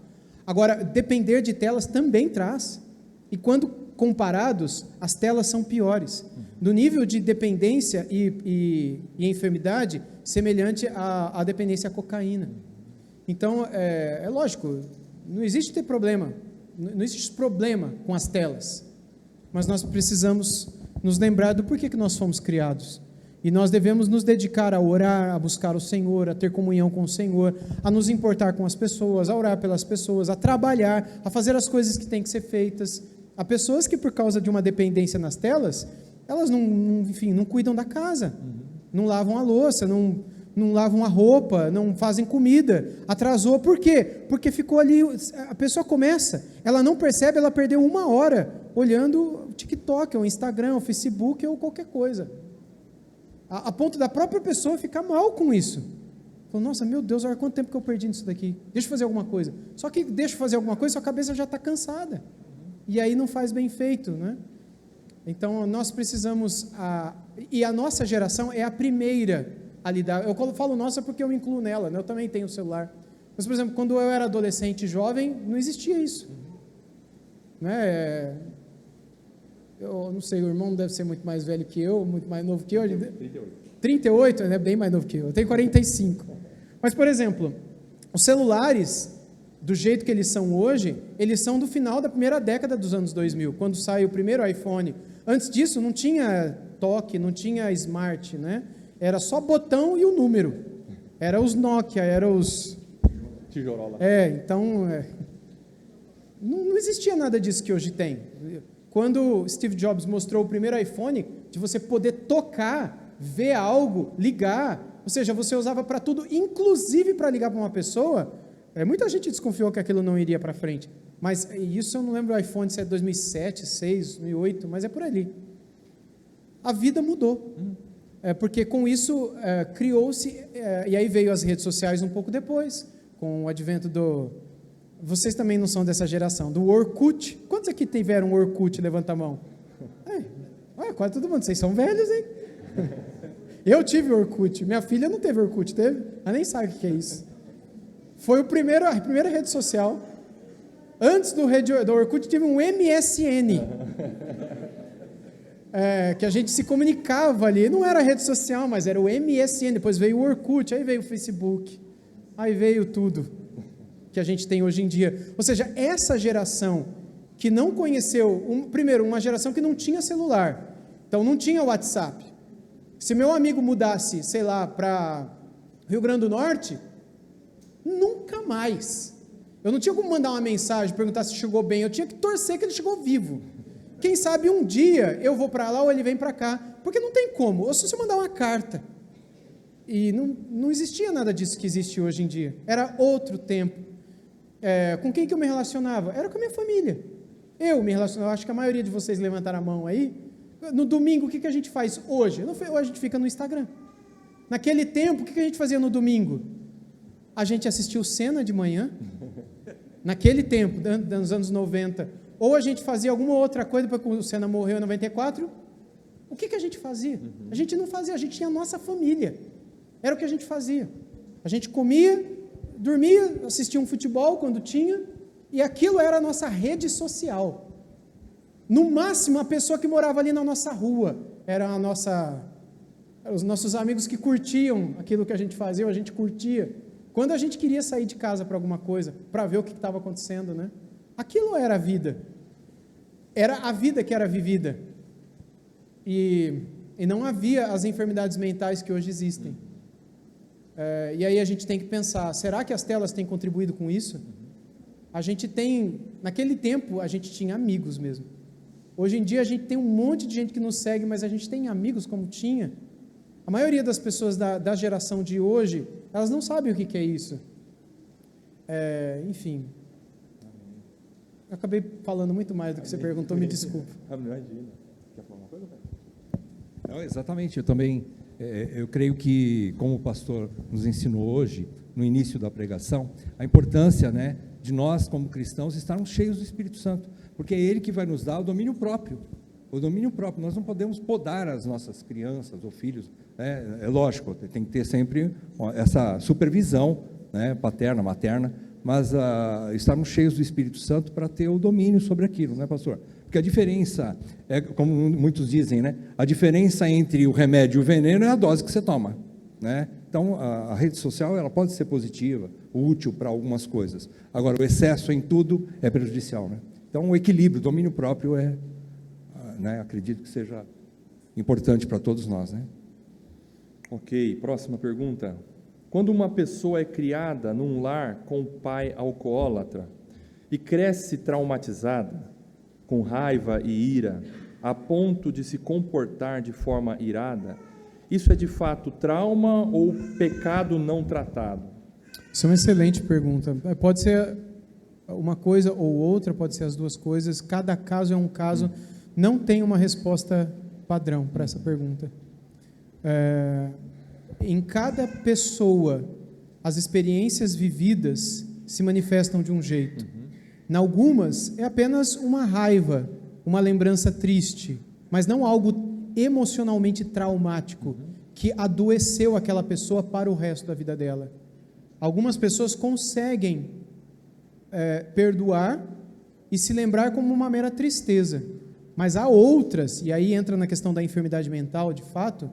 Agora, depender de telas também traz, e quando comparados, as telas são piores, no nível de dependência e enfermidade, semelhante à dependência à cocaína. Então, é lógico, não existe problema com as telas, mas nós precisamos nos lembrar do porquê que nós fomos criados, e nós devemos nos dedicar a orar, a buscar o Senhor, a ter comunhão com o Senhor, a nos importar com as pessoas, a orar pelas pessoas, a trabalhar, a fazer as coisas que têm que ser feitas. Há pessoas que, por causa de uma dependência nas telas, elas não cuidam da casa, não lavam a louça, não lavam a roupa, não fazem comida, atrasou, por quê? Porque ficou ali, a pessoa começa, ela não percebe, ela perdeu 1 hora olhando o TikTok, ou Instagram, ou Facebook, ou qualquer coisa, a ponto da própria pessoa ficar mal com isso. Falou, nossa, meu Deus, olha quanto tempo que eu perdi nisso daqui, deixa eu fazer alguma coisa. Só que deixa eu fazer alguma coisa, sua cabeça já está cansada, e aí não faz bem feito, né? Então, nós precisamos, e a nossa geração é a primeira a lidar, eu falo nossa porque eu me incluo nela, né? Eu também tenho celular, mas, por exemplo, quando eu era adolescente e jovem, não existia isso, né? Eu não sei, o irmão deve ser muito mais velho que eu, muito mais novo que eu, 38, né? Bem mais novo que eu tenho 45, mas, por exemplo, os celulares, do jeito que eles são hoje, eles são do final da primeira década dos anos 2000, quando sai o primeiro iPhone. Antes disso não tinha toque, não tinha smart, né? Era só botão e o número, era os Nokia, era os... Tijorola. Então, não existia nada disso que hoje tem. Quando Steve Jobs mostrou o primeiro iPhone, de você poder tocar, ver algo, ligar, ou seja, você usava para tudo, inclusive para ligar para uma pessoa, muita gente desconfiou que aquilo não iria para frente, mas isso eu não lembro o iPhone, se é 2007, 2006, 2008, mas é por ali. A vida mudou, porque com isso criou-se, e aí veio as redes sociais um pouco depois, com o advento vocês também não são dessa geração, do Orkut. Quantos aqui tiveram Orkut? Levanta a mão. Quase todo mundo, vocês são velhos, hein? Eu tive Orkut, minha filha não teve Orkut, teve? Ela nem sabe o que é isso. Foi a primeira rede social. Antes do Orkut, tive um MSN, que a gente se comunicava ali, não era rede social, mas era o MSN, depois veio o Orkut, aí veio o Facebook, aí veio tudo que a gente tem hoje em dia. Ou seja, essa geração que não conheceu, primeiro, uma geração que não tinha celular, então não tinha WhatsApp. Se meu amigo mudasse, sei lá, para Rio Grande do Norte, nunca mais. Eu não tinha como mandar uma mensagem, perguntar se chegou bem, eu tinha que torcer que ele chegou vivo. Quem sabe um dia eu vou para lá ou ele vem para cá, porque não tem como, ou se você mandar uma carta. E não existia nada disso que existe hoje em dia, era outro tempo. Com quem que eu me relacionava? Era com a minha família. Eu me relacionava, acho que a maioria de vocês levantaram a mão aí. No domingo, o que a gente faz hoje? Hoje a gente fica no Instagram. Naquele tempo, o que a gente fazia no domingo? A gente assistiu Cena de manhã, naquele tempo, nos anos 90, ou a gente fazia alguma outra coisa, depois que o Senna morreu em 94, o que a gente fazia? A gente não fazia, a gente tinha a nossa família, era o que a gente fazia, a gente comia, dormia, assistia um futebol quando tinha, E aquilo era a nossa rede social. No máximo, a pessoa que morava ali na nossa rua era os nossos amigos que curtiam aquilo que a gente fazia, ou a gente curtia. Quando a gente queria sair de casa para alguma coisa, para ver o que estava acontecendo, né? Aquilo era a vida. Era a vida que era vivida. E não havia as enfermidades mentais que hoje existem. E aí a gente tem que pensar, será que as telas têm contribuído com isso? A gente tem, naquele tempo, a gente tinha amigos mesmo. Hoje em dia a gente tem um monte de gente que nos segue, mas a gente tem amigos como tinha. A maioria das pessoas da geração de hoje, elas não sabem o que é isso. Enfim. Eu acabei falando muito mais do que você perguntou, me desculpa. Imagina. Quer falar uma coisa? Não, exatamente, eu também, eu creio que, como o pastor nos ensinou hoje, no início da pregação, a importância, né, de nós, como cristãos, estarmos cheios do Espírito Santo, porque é Ele que vai nos dar o domínio próprio. O domínio próprio, nós não podemos podar as nossas crianças ou filhos, né? É lógico, tem que ter sempre essa supervisão, né, paterna, materna, mas estarmos cheios do Espírito Santo para ter o domínio sobre aquilo, né, pastor? Porque a diferença, como muitos dizem, né, a diferença entre o remédio e o veneno é a dose que você toma, né? Então, a rede social, ela pode ser positiva, útil para algumas coisas. Agora, o excesso em tudo é prejudicial, né? Então, o equilíbrio, o domínio próprio né, acredito que seja importante para todos nós, né? Ok, próxima pergunta. Quando uma pessoa é criada num lar com um pai alcoólatra e cresce traumatizada, com raiva e ira, a ponto de se comportar de forma irada, isso é de fato trauma ou pecado não tratado? Isso é uma excelente pergunta. Pode ser uma coisa ou outra, pode ser as duas coisas. Cada caso é um caso. Não tem uma resposta padrão para essa pergunta. Em cada pessoa, as experiências vividas se manifestam de um jeito. Em algumas, é apenas uma raiva, uma lembrança triste, mas não algo emocionalmente traumático, que adoeceu aquela pessoa para o resto da vida dela. Algumas pessoas conseguem perdoar e se lembrar como uma mera tristeza, mas há outras, e aí entra na questão da enfermidade mental, de fato,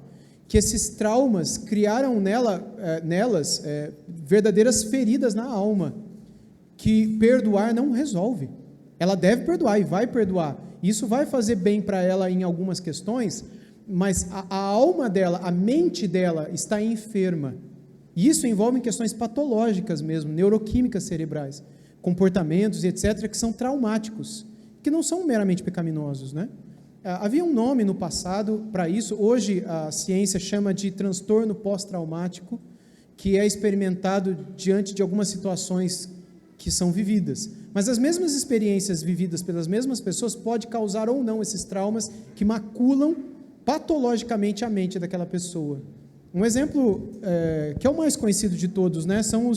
que esses traumas criaram nelas verdadeiras feridas na alma, que perdoar não resolve. Ela deve perdoar e vai perdoar. Isso vai fazer bem para ela em algumas questões, mas a alma dela, a mente dela está enferma. E isso envolve questões patológicas mesmo, neuroquímicas cerebrais, comportamentos e etc., que são traumáticos, que não são meramente pecaminosos, né? Havia um nome no passado para isso, hoje a ciência chama de transtorno pós-traumático, que é experimentado diante de algumas situações que são vividas. Mas as mesmas experiências vividas pelas mesmas pessoas podem causar ou não esses traumas que maculam patologicamente a mente daquela pessoa. Um exemplo que é o mais conhecido de todos, né, são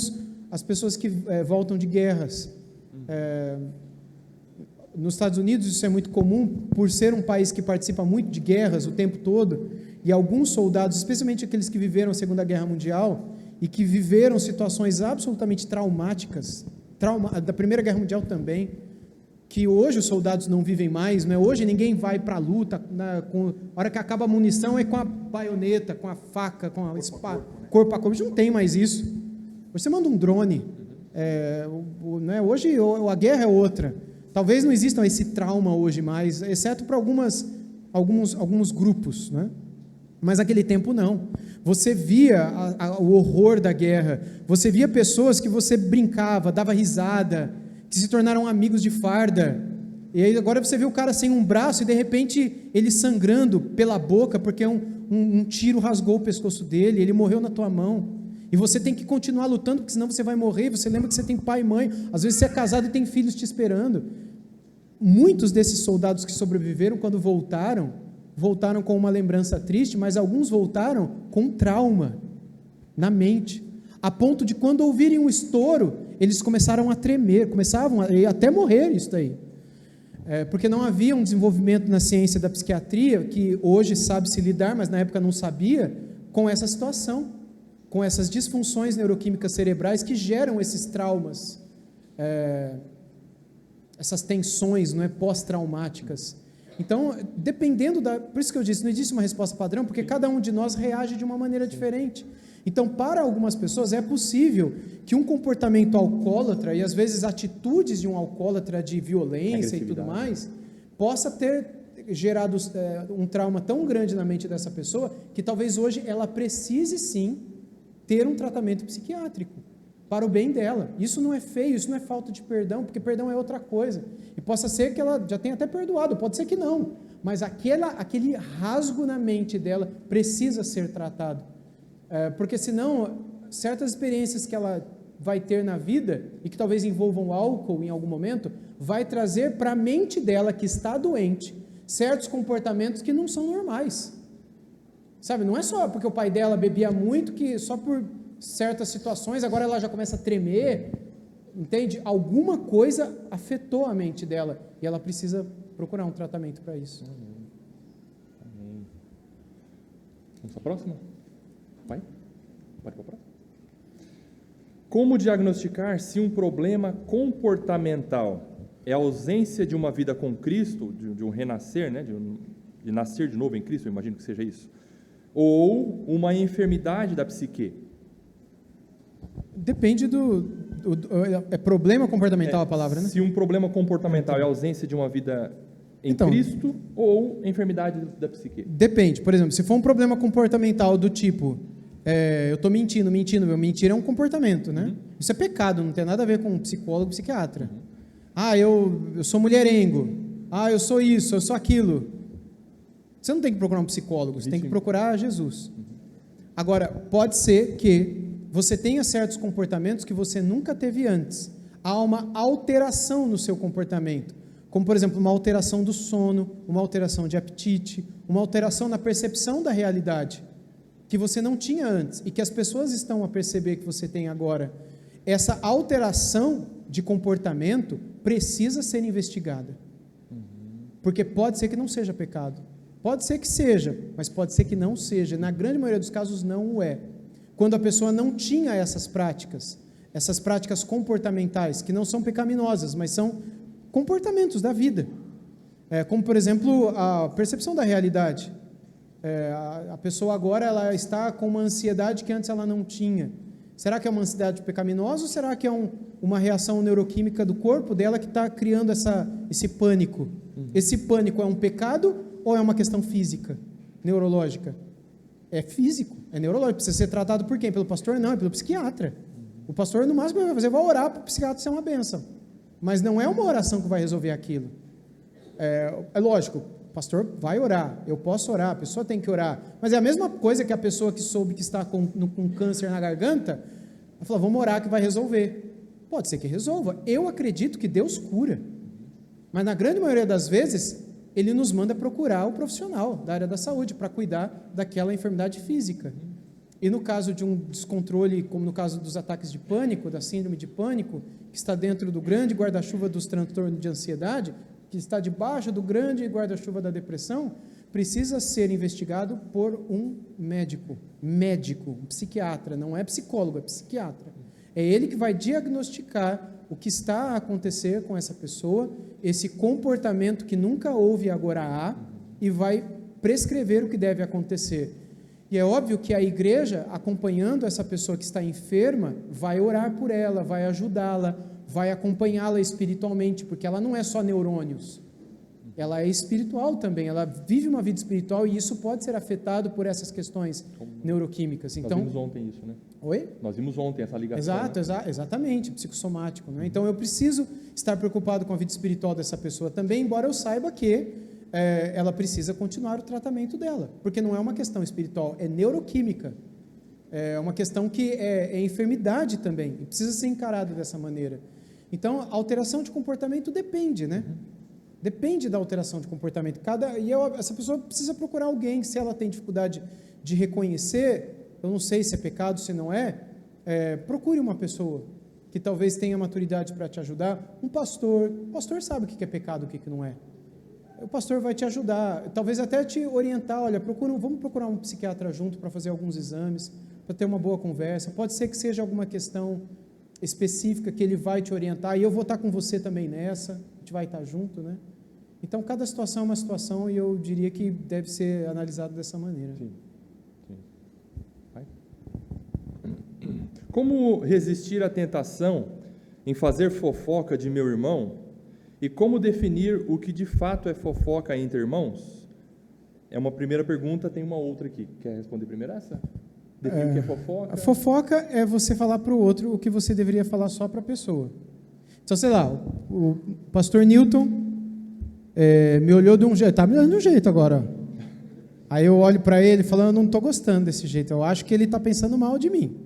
as pessoas que voltam de guerras. Nos Estados Unidos isso é muito comum, por ser um país que participa muito de guerras o tempo todo, e alguns soldados, especialmente aqueles que viveram a Segunda Guerra Mundial, e que viveram situações absolutamente traumáticas, da Primeira Guerra Mundial também, que hoje os soldados não vivem mais, né? Hoje ninguém vai para a luta, a hora que acaba a munição é com a baioneta, com a faca, com a espada, corpo a corpo, hoje não tem mais isso. Hoje você manda um drone, né? Hoje a guerra é outra. Talvez não exista esse trauma hoje mais, exceto para alguns grupos, né? Mas naquele tempo não. Você via o horror da guerra, você via pessoas que você brincava, dava risada, que se tornaram amigos de farda, e aí agora você vê o cara sem um braço e de repente ele sangrando pela boca, porque um tiro rasgou o pescoço dele, ele morreu na tua mão, e você tem que continuar lutando, porque senão você vai morrer, você lembra que você tem pai e mãe, às vezes você é casado e tem filhos te esperando. Muitos desses soldados que sobreviveram, quando voltaram com uma lembrança triste, mas alguns voltaram com trauma na mente, a ponto de quando ouvirem um estouro, eles começaram a tremer, começavam até morrer isso daí, porque não havia um desenvolvimento na ciência da psiquiatria, que hoje sabe se lidar, mas na época não sabia, com essa situação, com essas disfunções neuroquímicas cerebrais que geram esses traumas essas tensões, não é, pós-traumáticas. Então, dependendo por isso que eu disse, não existe uma resposta padrão, porque cada um de nós reage de uma maneira diferente. Então, para algumas pessoas é possível que um comportamento alcoólatra, e às vezes atitudes de um alcoólatra de violência e tudo mais, possa ter gerado um trauma tão grande na mente dessa pessoa, que talvez hoje ela precise sim ter um tratamento psiquiátrico, para o bem dela. Isso não é feio, isso não é falta de perdão, porque perdão é outra coisa. E possa ser que ela já tenha até perdoado, pode ser que não, mas aquele rasgo na mente dela precisa ser tratado. Porque senão, certas experiências que ela vai ter na vida, e que talvez envolvam álcool em algum momento, vai trazer para a mente dela, que está doente, certos comportamentos que não são normais. Sabe, não é só porque o pai dela bebia muito, que só por certas situações, agora ela já começa a tremer, entende? Alguma coisa afetou a mente dela, e ela precisa procurar um tratamento para isso. Amém. Vamos para a próxima? Vai? Pode para a próxima? Como diagnosticar se um problema comportamental é a ausência de uma vida com Cristo, de um renascer, né? de nascer de novo em Cristo, eu imagino que seja isso, ou uma enfermidade da psique? Depende é problema comportamental a palavra, né? Se um problema comportamental é a ausência de uma vida em Cristo ou enfermidade da psique? Depende. Por exemplo, se for um problema comportamental do tipo, eu estou mentindo, meu mentir é um comportamento, né? Isso é pecado, não tem nada a ver com psicólogo, psiquiatra. Eu sou mulherengo. Eu sou isso, eu sou aquilo. Você não tem que procurar um psicólogo, você tem que procurar Jesus. Agora, pode ser que você tenha certos comportamentos que você nunca teve antes. Há uma alteração no seu comportamento, como, por exemplo, uma alteração do sono, uma alteração de apetite, uma alteração na percepção da realidade, que você não tinha antes, e que as pessoas estão a perceber que você tem agora. Essa alteração de comportamento precisa ser investigada, porque pode ser que não seja pecado, pode ser que seja, mas pode ser que não seja. Na grande maioria dos casos não o é. Quando a pessoa não tinha essas práticas comportamentais, que não são pecaminosas, mas são comportamentos da vida, como, por exemplo, a percepção da realidade. A pessoa agora ela está com uma ansiedade que antes ela não tinha. Será que é uma ansiedade pecaminosa ou será que é uma reação neuroquímica do corpo dela que está criando esse pânico? Esse pânico é um pecado ou é uma questão física, neurológica? É físico, é neurológico. Precisa ser tratado por quem? Pelo pastor? Não, é pelo psiquiatra. O pastor, no máximo, vai fazer, vai orar para o psiquiatra ser uma bênção. Mas não é uma oração que vai resolver aquilo. É lógico, o pastor vai orar, eu posso orar, a pessoa tem que orar. Mas é a mesma coisa que a pessoa que soube que está com câncer na garganta, ela falou, vamos orar que vai resolver. Pode ser que resolva. Eu acredito que Deus cura. Mas na grande maioria das vezes, Ele nos manda procurar o profissional da área da saúde para cuidar daquela enfermidade física. E no caso de um descontrole, como no caso dos ataques de pânico, da síndrome de pânico, que está dentro do grande guarda-chuva dos transtornos de ansiedade, que está debaixo do grande guarda-chuva da depressão, precisa ser investigado por um médico, um psiquiatra, não é psicólogo, é psiquiatra. É ele que vai diagnosticar o que está a acontecer com essa pessoa, esse comportamento que nunca houve e agora há, e vai prescrever o que deve acontecer. E é óbvio que a igreja, acompanhando essa pessoa que está enferma, vai orar por ela, vai ajudá-la, vai acompanhá-la espiritualmente, porque ela não é só neurônios, ela é espiritual também, ela vive uma vida espiritual e isso pode ser afetado por essas questões neuroquímicas. Então, nós vimos ontem isso, né? Oi? Nós vimos ontem essa ligação. Exato, né? Exatamente, psicossomático. Né? Então, eu preciso estar preocupado com a vida espiritual dessa pessoa também, embora eu saiba que ela precisa continuar o tratamento dela, porque não é uma questão espiritual, é neuroquímica. É uma questão que é enfermidade também, e precisa ser encarada dessa maneira. Então, a alteração de comportamento depende, né? Depende da alteração de comportamento. Essa pessoa precisa procurar alguém, se ela tem dificuldade de reconhecer, eu não sei se é pecado, se não procure uma pessoa que talvez tenha maturidade para te ajudar. O pastor sabe o que é pecado, o que não é. O pastor vai te ajudar, talvez até te orientar, olha, vamos procurar um psiquiatra junto para fazer alguns exames, para ter uma boa conversa. Pode ser que seja alguma questão específica que ele vai te orientar, e eu vou estar com você também nessa. gente vai estar junto, né? Então, cada situação é uma situação e eu diria que deve ser analisado dessa maneira. Sim. Vai. Como resistir à tentação em fazer fofoca de meu irmão e como definir o que de fato é fofoca entre irmãos? É uma primeira pergunta, tem uma outra aqui. Quer responder primeiro essa? Definir o que é fofoca? A fofoca é você falar para o outro o que você deveria falar só para a pessoa. Então, sei lá, o pastor Newton me olhou de um jeito, está me olhando de um jeito agora. Aí eu olho para ele e falo, eu não estou gostando desse jeito, eu acho que ele está pensando mal de mim.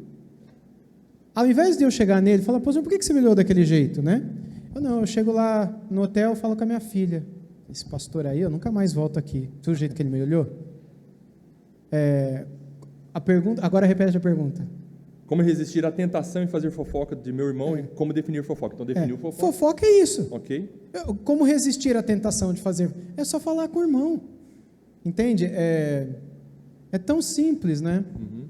Ao invés de eu chegar nele e falar, por que você me olhou daquele jeito, né? Eu chego lá no hotel e falo com a minha filha, esse pastor aí, eu nunca mais volto aqui, do jeito que ele me olhou. A pergunta, agora repete a pergunta. Como resistir à tentação em fazer fofoca de meu irmão e como definir fofoca? Então, definiu fofoca. Fofoca é isso. Ok. Como resistir à tentação de fazer? É só falar com o irmão. Entende? É tão simples, né? Uhum.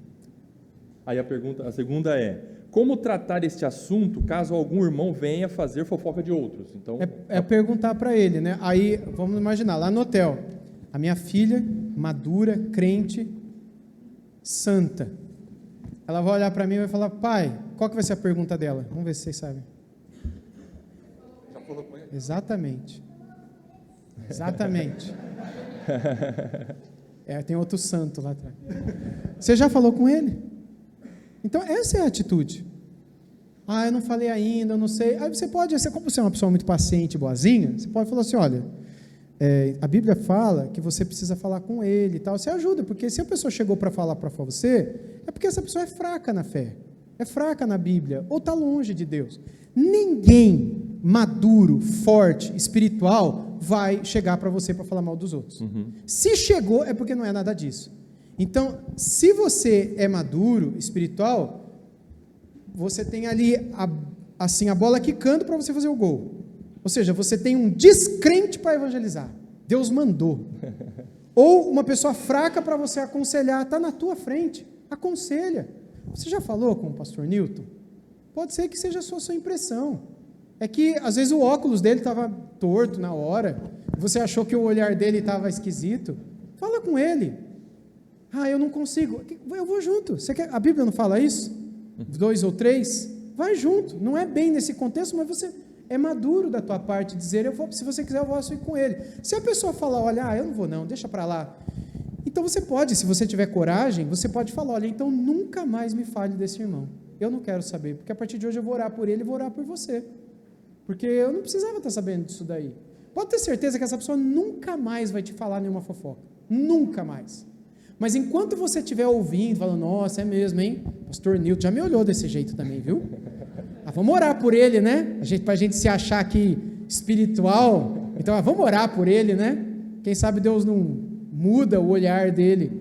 Aí a segunda é, como tratar este assunto caso algum irmão venha fazer fofoca de outros? Então, perguntar para ele, né? Aí, vamos imaginar, lá no hotel, a minha filha, madura, crente, santa, ela vai olhar para mim e vai falar, pai, qual que vai ser a pergunta dela? Vamos ver se vocês sabem. Já falou com ele? Exatamente. Tem outro santo lá atrás. Você já falou com ele? Então, essa é a atitude. Eu não falei ainda, eu não sei. Aí você pode, como você é uma pessoa muito paciente, boazinha, você pode falar assim, olha, a Bíblia fala que você precisa falar com ele e tal, você ajuda, porque se a pessoa chegou para falar para você, é porque essa pessoa é fraca na fé, é fraca na Bíblia, ou está longe de Deus. Ninguém maduro, forte, espiritual, vai chegar para você para falar mal dos outros. Uhum. Se chegou, é porque não é nada disso. Então, se você é maduro, espiritual, você tem ali a bola quicando para você fazer o gol. Ou seja, você tem um descrente para evangelizar. Deus mandou. Ou uma pessoa fraca para você aconselhar, está na tua frente, aconselha. Você já falou com o pastor Newton? Pode ser que seja só a sua impressão. É que, às vezes, o óculos dele estava torto na hora, você achou que o olhar dele estava esquisito. Fala com ele. Eu não consigo. Eu vou junto. A Bíblia não fala isso? 2 ou 3? Vai junto. Não é bem nesse contexto, mas você é maduro da tua parte dizer, se você quiser, eu vou ir com ele. Se a pessoa falar, olha, eu não vou não, deixa para lá. Então você pode, se você tiver coragem, você pode falar, olha, então nunca mais me fale desse irmão. Eu não quero saber, porque a partir de hoje eu vou orar por ele e vou orar por você. Porque eu não precisava estar sabendo disso daí. Pode ter certeza que essa pessoa nunca mais vai te falar nenhuma fofoca. Nunca mais. Mas enquanto você estiver ouvindo, falando, nossa, é mesmo, hein? Pastor Newton já me olhou desse jeito também, viu? Vamos orar por ele, né? Para a gente se achar aqui espiritual. Então, vamos orar por ele, né? Quem sabe Deus não muda o olhar dele.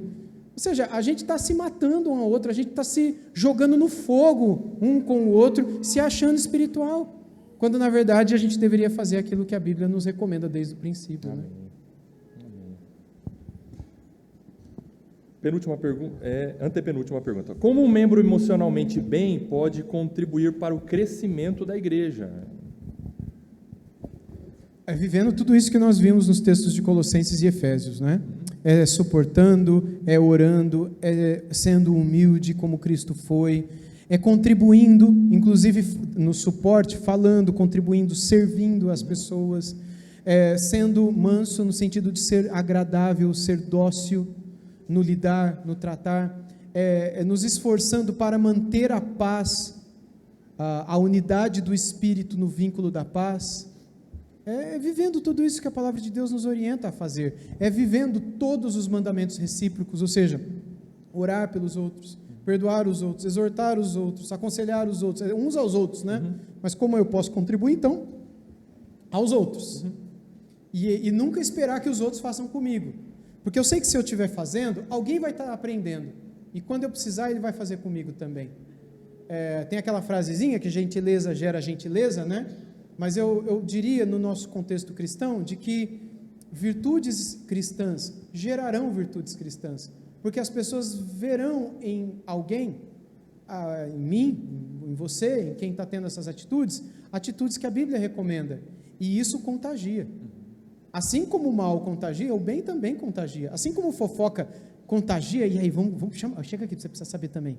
Ou seja, a gente está se matando um ao outro, a gente está se jogando no fogo um com o outro, se achando espiritual. Quando, na verdade, a gente deveria fazer aquilo que a Bíblia nos recomenda desde o princípio, né? Antepenúltima pergunta. Como um membro emocionalmente bem pode contribuir para o crescimento da igreja? Vivendo tudo isso que nós vimos nos textos de Colossenses e Efésios, né? Suportando, orando, sendo humilde como Cristo foi, contribuindo, inclusive no suporte, falando, contribuindo, servindo as pessoas, sendo manso no sentido de ser agradável, ser dócil, no lidar, no tratar, nos esforçando para manter a paz, a unidade do Espírito no vínculo da paz, vivendo tudo isso que a palavra de Deus nos orienta a fazer, vivendo todos os mandamentos recíprocos, ou seja, orar pelos outros, perdoar os outros, exortar os outros, aconselhar os outros, uns aos outros, né? Uhum. Mas como eu posso contribuir, então, aos outros, e nunca esperar que os outros façam comigo, porque eu sei que se eu estiver fazendo, alguém vai estar aprendendo, e quando eu precisar, ele vai fazer comigo também. Tem aquela frasezinha que gentileza gera gentileza, né? Mas eu diria, no nosso contexto cristão, de que virtudes cristãs gerarão virtudes cristãs, porque as pessoas verão em alguém, em mim, em você, em quem está tendo essas atitudes que a Bíblia recomenda, E isso contagia. Assim como o mal contagia, o bem também contagia. Assim como fofoca contagia, e aí, vamos chamar, chega aqui, você precisa saber também.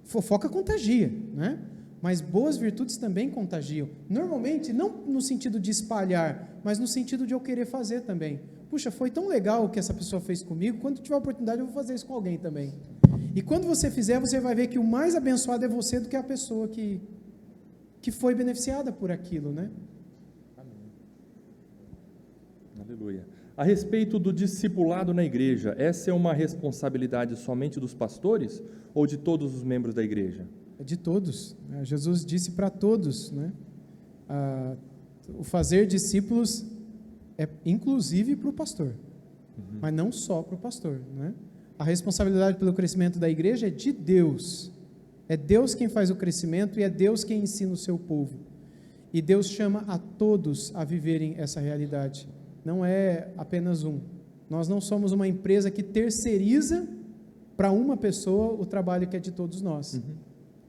Fofoca contagia, né? Mas boas virtudes também contagiam. Normalmente, não no sentido de espalhar, mas no sentido de eu querer fazer também. Puxa, foi tão legal o que essa pessoa fez comigo, quando tiver a oportunidade eu vou fazer isso com alguém também. E quando você fizer, você vai ver que o mais abençoado é você do que a pessoa que foi beneficiada por aquilo, né? Aleluia. A respeito do discipulado na igreja, essa é uma responsabilidade somente dos pastores ou de todos os membros da igreja? É de todos. Jesus disse para todos, né? O fazer discípulos é inclusive para o pastor, mas não só para o pastor, né? A responsabilidade pelo crescimento da igreja é de Deus. É Deus quem faz o crescimento e é Deus quem ensina o seu povo. E Deus chama a todos a viverem essa realidade. Não é apenas um. Nós não somos uma empresa que terceiriza para uma pessoa o trabalho que é de todos nós,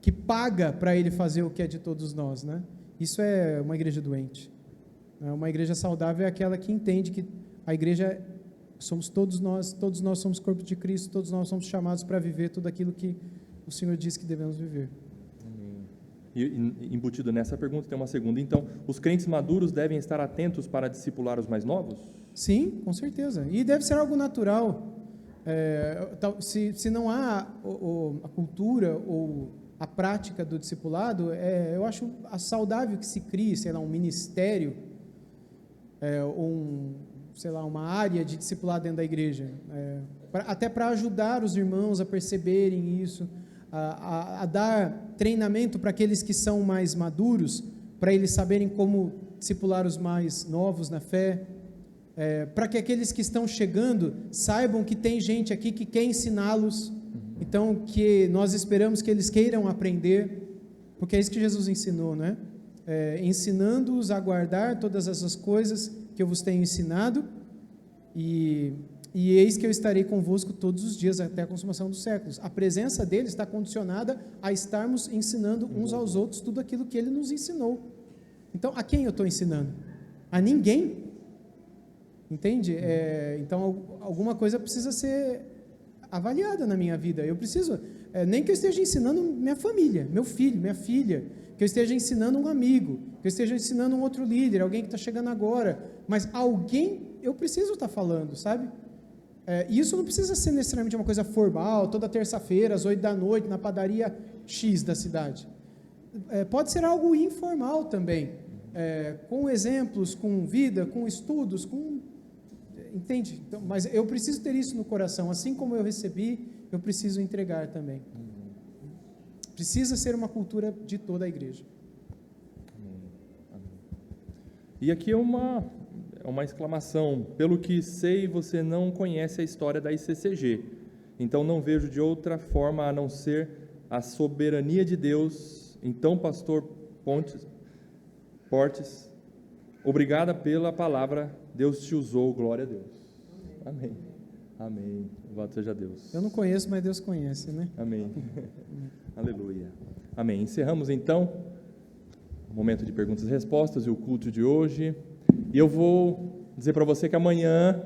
que paga para ele fazer o que é de todos nós, né? Isso é uma igreja doente. Uma igreja saudável é aquela que entende que a igreja somos todos nós somos corpo de Cristo, todos nós somos chamados para viver tudo aquilo que o Senhor diz que devemos viver. E embutido nessa pergunta tem uma segunda. Então, os crentes maduros devem estar atentos para discipular os mais novos? Sim, com certeza. E deve ser algo natural. Se não há a cultura ou a prática do discipulado, eu acho saudável que se crie, sei lá, um ministério, uma área de discipulado dentro da igreja, até para ajudar os irmãos a perceberem isso, a dar treinamento para aqueles que são mais maduros, para eles saberem como discipular os mais novos na fé, para que aqueles que estão chegando saibam que tem gente aqui que quer ensiná-los, então que nós esperamos que eles queiram aprender, porque é isso que Jesus ensinou, né? Ensinando-os a guardar todas essas coisas que eu vos tenho ensinado, e eis que eu estarei convosco todos os dias até a consumação dos séculos. A presença dele está condicionada a estarmos ensinando uns aos outros tudo aquilo que ele nos ensinou. Então, a quem eu estou ensinando? A ninguém. Entende? Então, alguma coisa precisa ser avaliada na minha vida. Eu preciso, nem que eu esteja ensinando minha família, meu filho, minha filha, que eu esteja ensinando um amigo, que eu esteja ensinando um outro líder, alguém que está chegando agora, mas alguém eu preciso estar falando, sabe? E isso não precisa ser necessariamente uma coisa formal, toda terça-feira, às 8 da noite, na padaria X da cidade. Pode ser algo informal também, com exemplos, com vida, com estudos, entende? Então, mas eu preciso ter isso no coração, assim como eu recebi, eu preciso entregar também. Precisa ser uma cultura de toda a igreja. E aqui é uma exclamação: pelo que sei, você não conhece a história da ICCG, então não vejo de outra forma a não ser a soberania de Deus. Então, pastor Portes, obrigada pela palavra, Deus te usou, glória a Deus. Amém. Amém. Louvado seja Deus. Eu não conheço, mas Deus conhece, né? Amém. Aleluia. Amém. Encerramos então o momento de perguntas e respostas e o culto de hoje. E eu vou dizer para você que amanhã,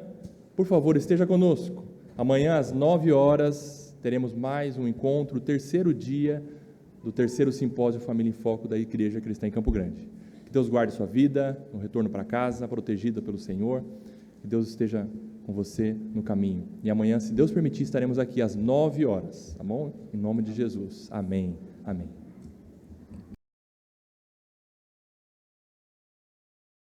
por favor, esteja conosco. Amanhã às 9 horas teremos mais um encontro, o terceiro dia do terceiro simpósio Família em Foco da Igreja Cristã em Campo Grande. Que Deus guarde sua vida no retorno para casa, protegida pelo Senhor. Que Deus esteja com você no caminho. E amanhã, se Deus permitir, estaremos aqui às 9 horas, tá bom? Em nome de Jesus. Amém. Amém.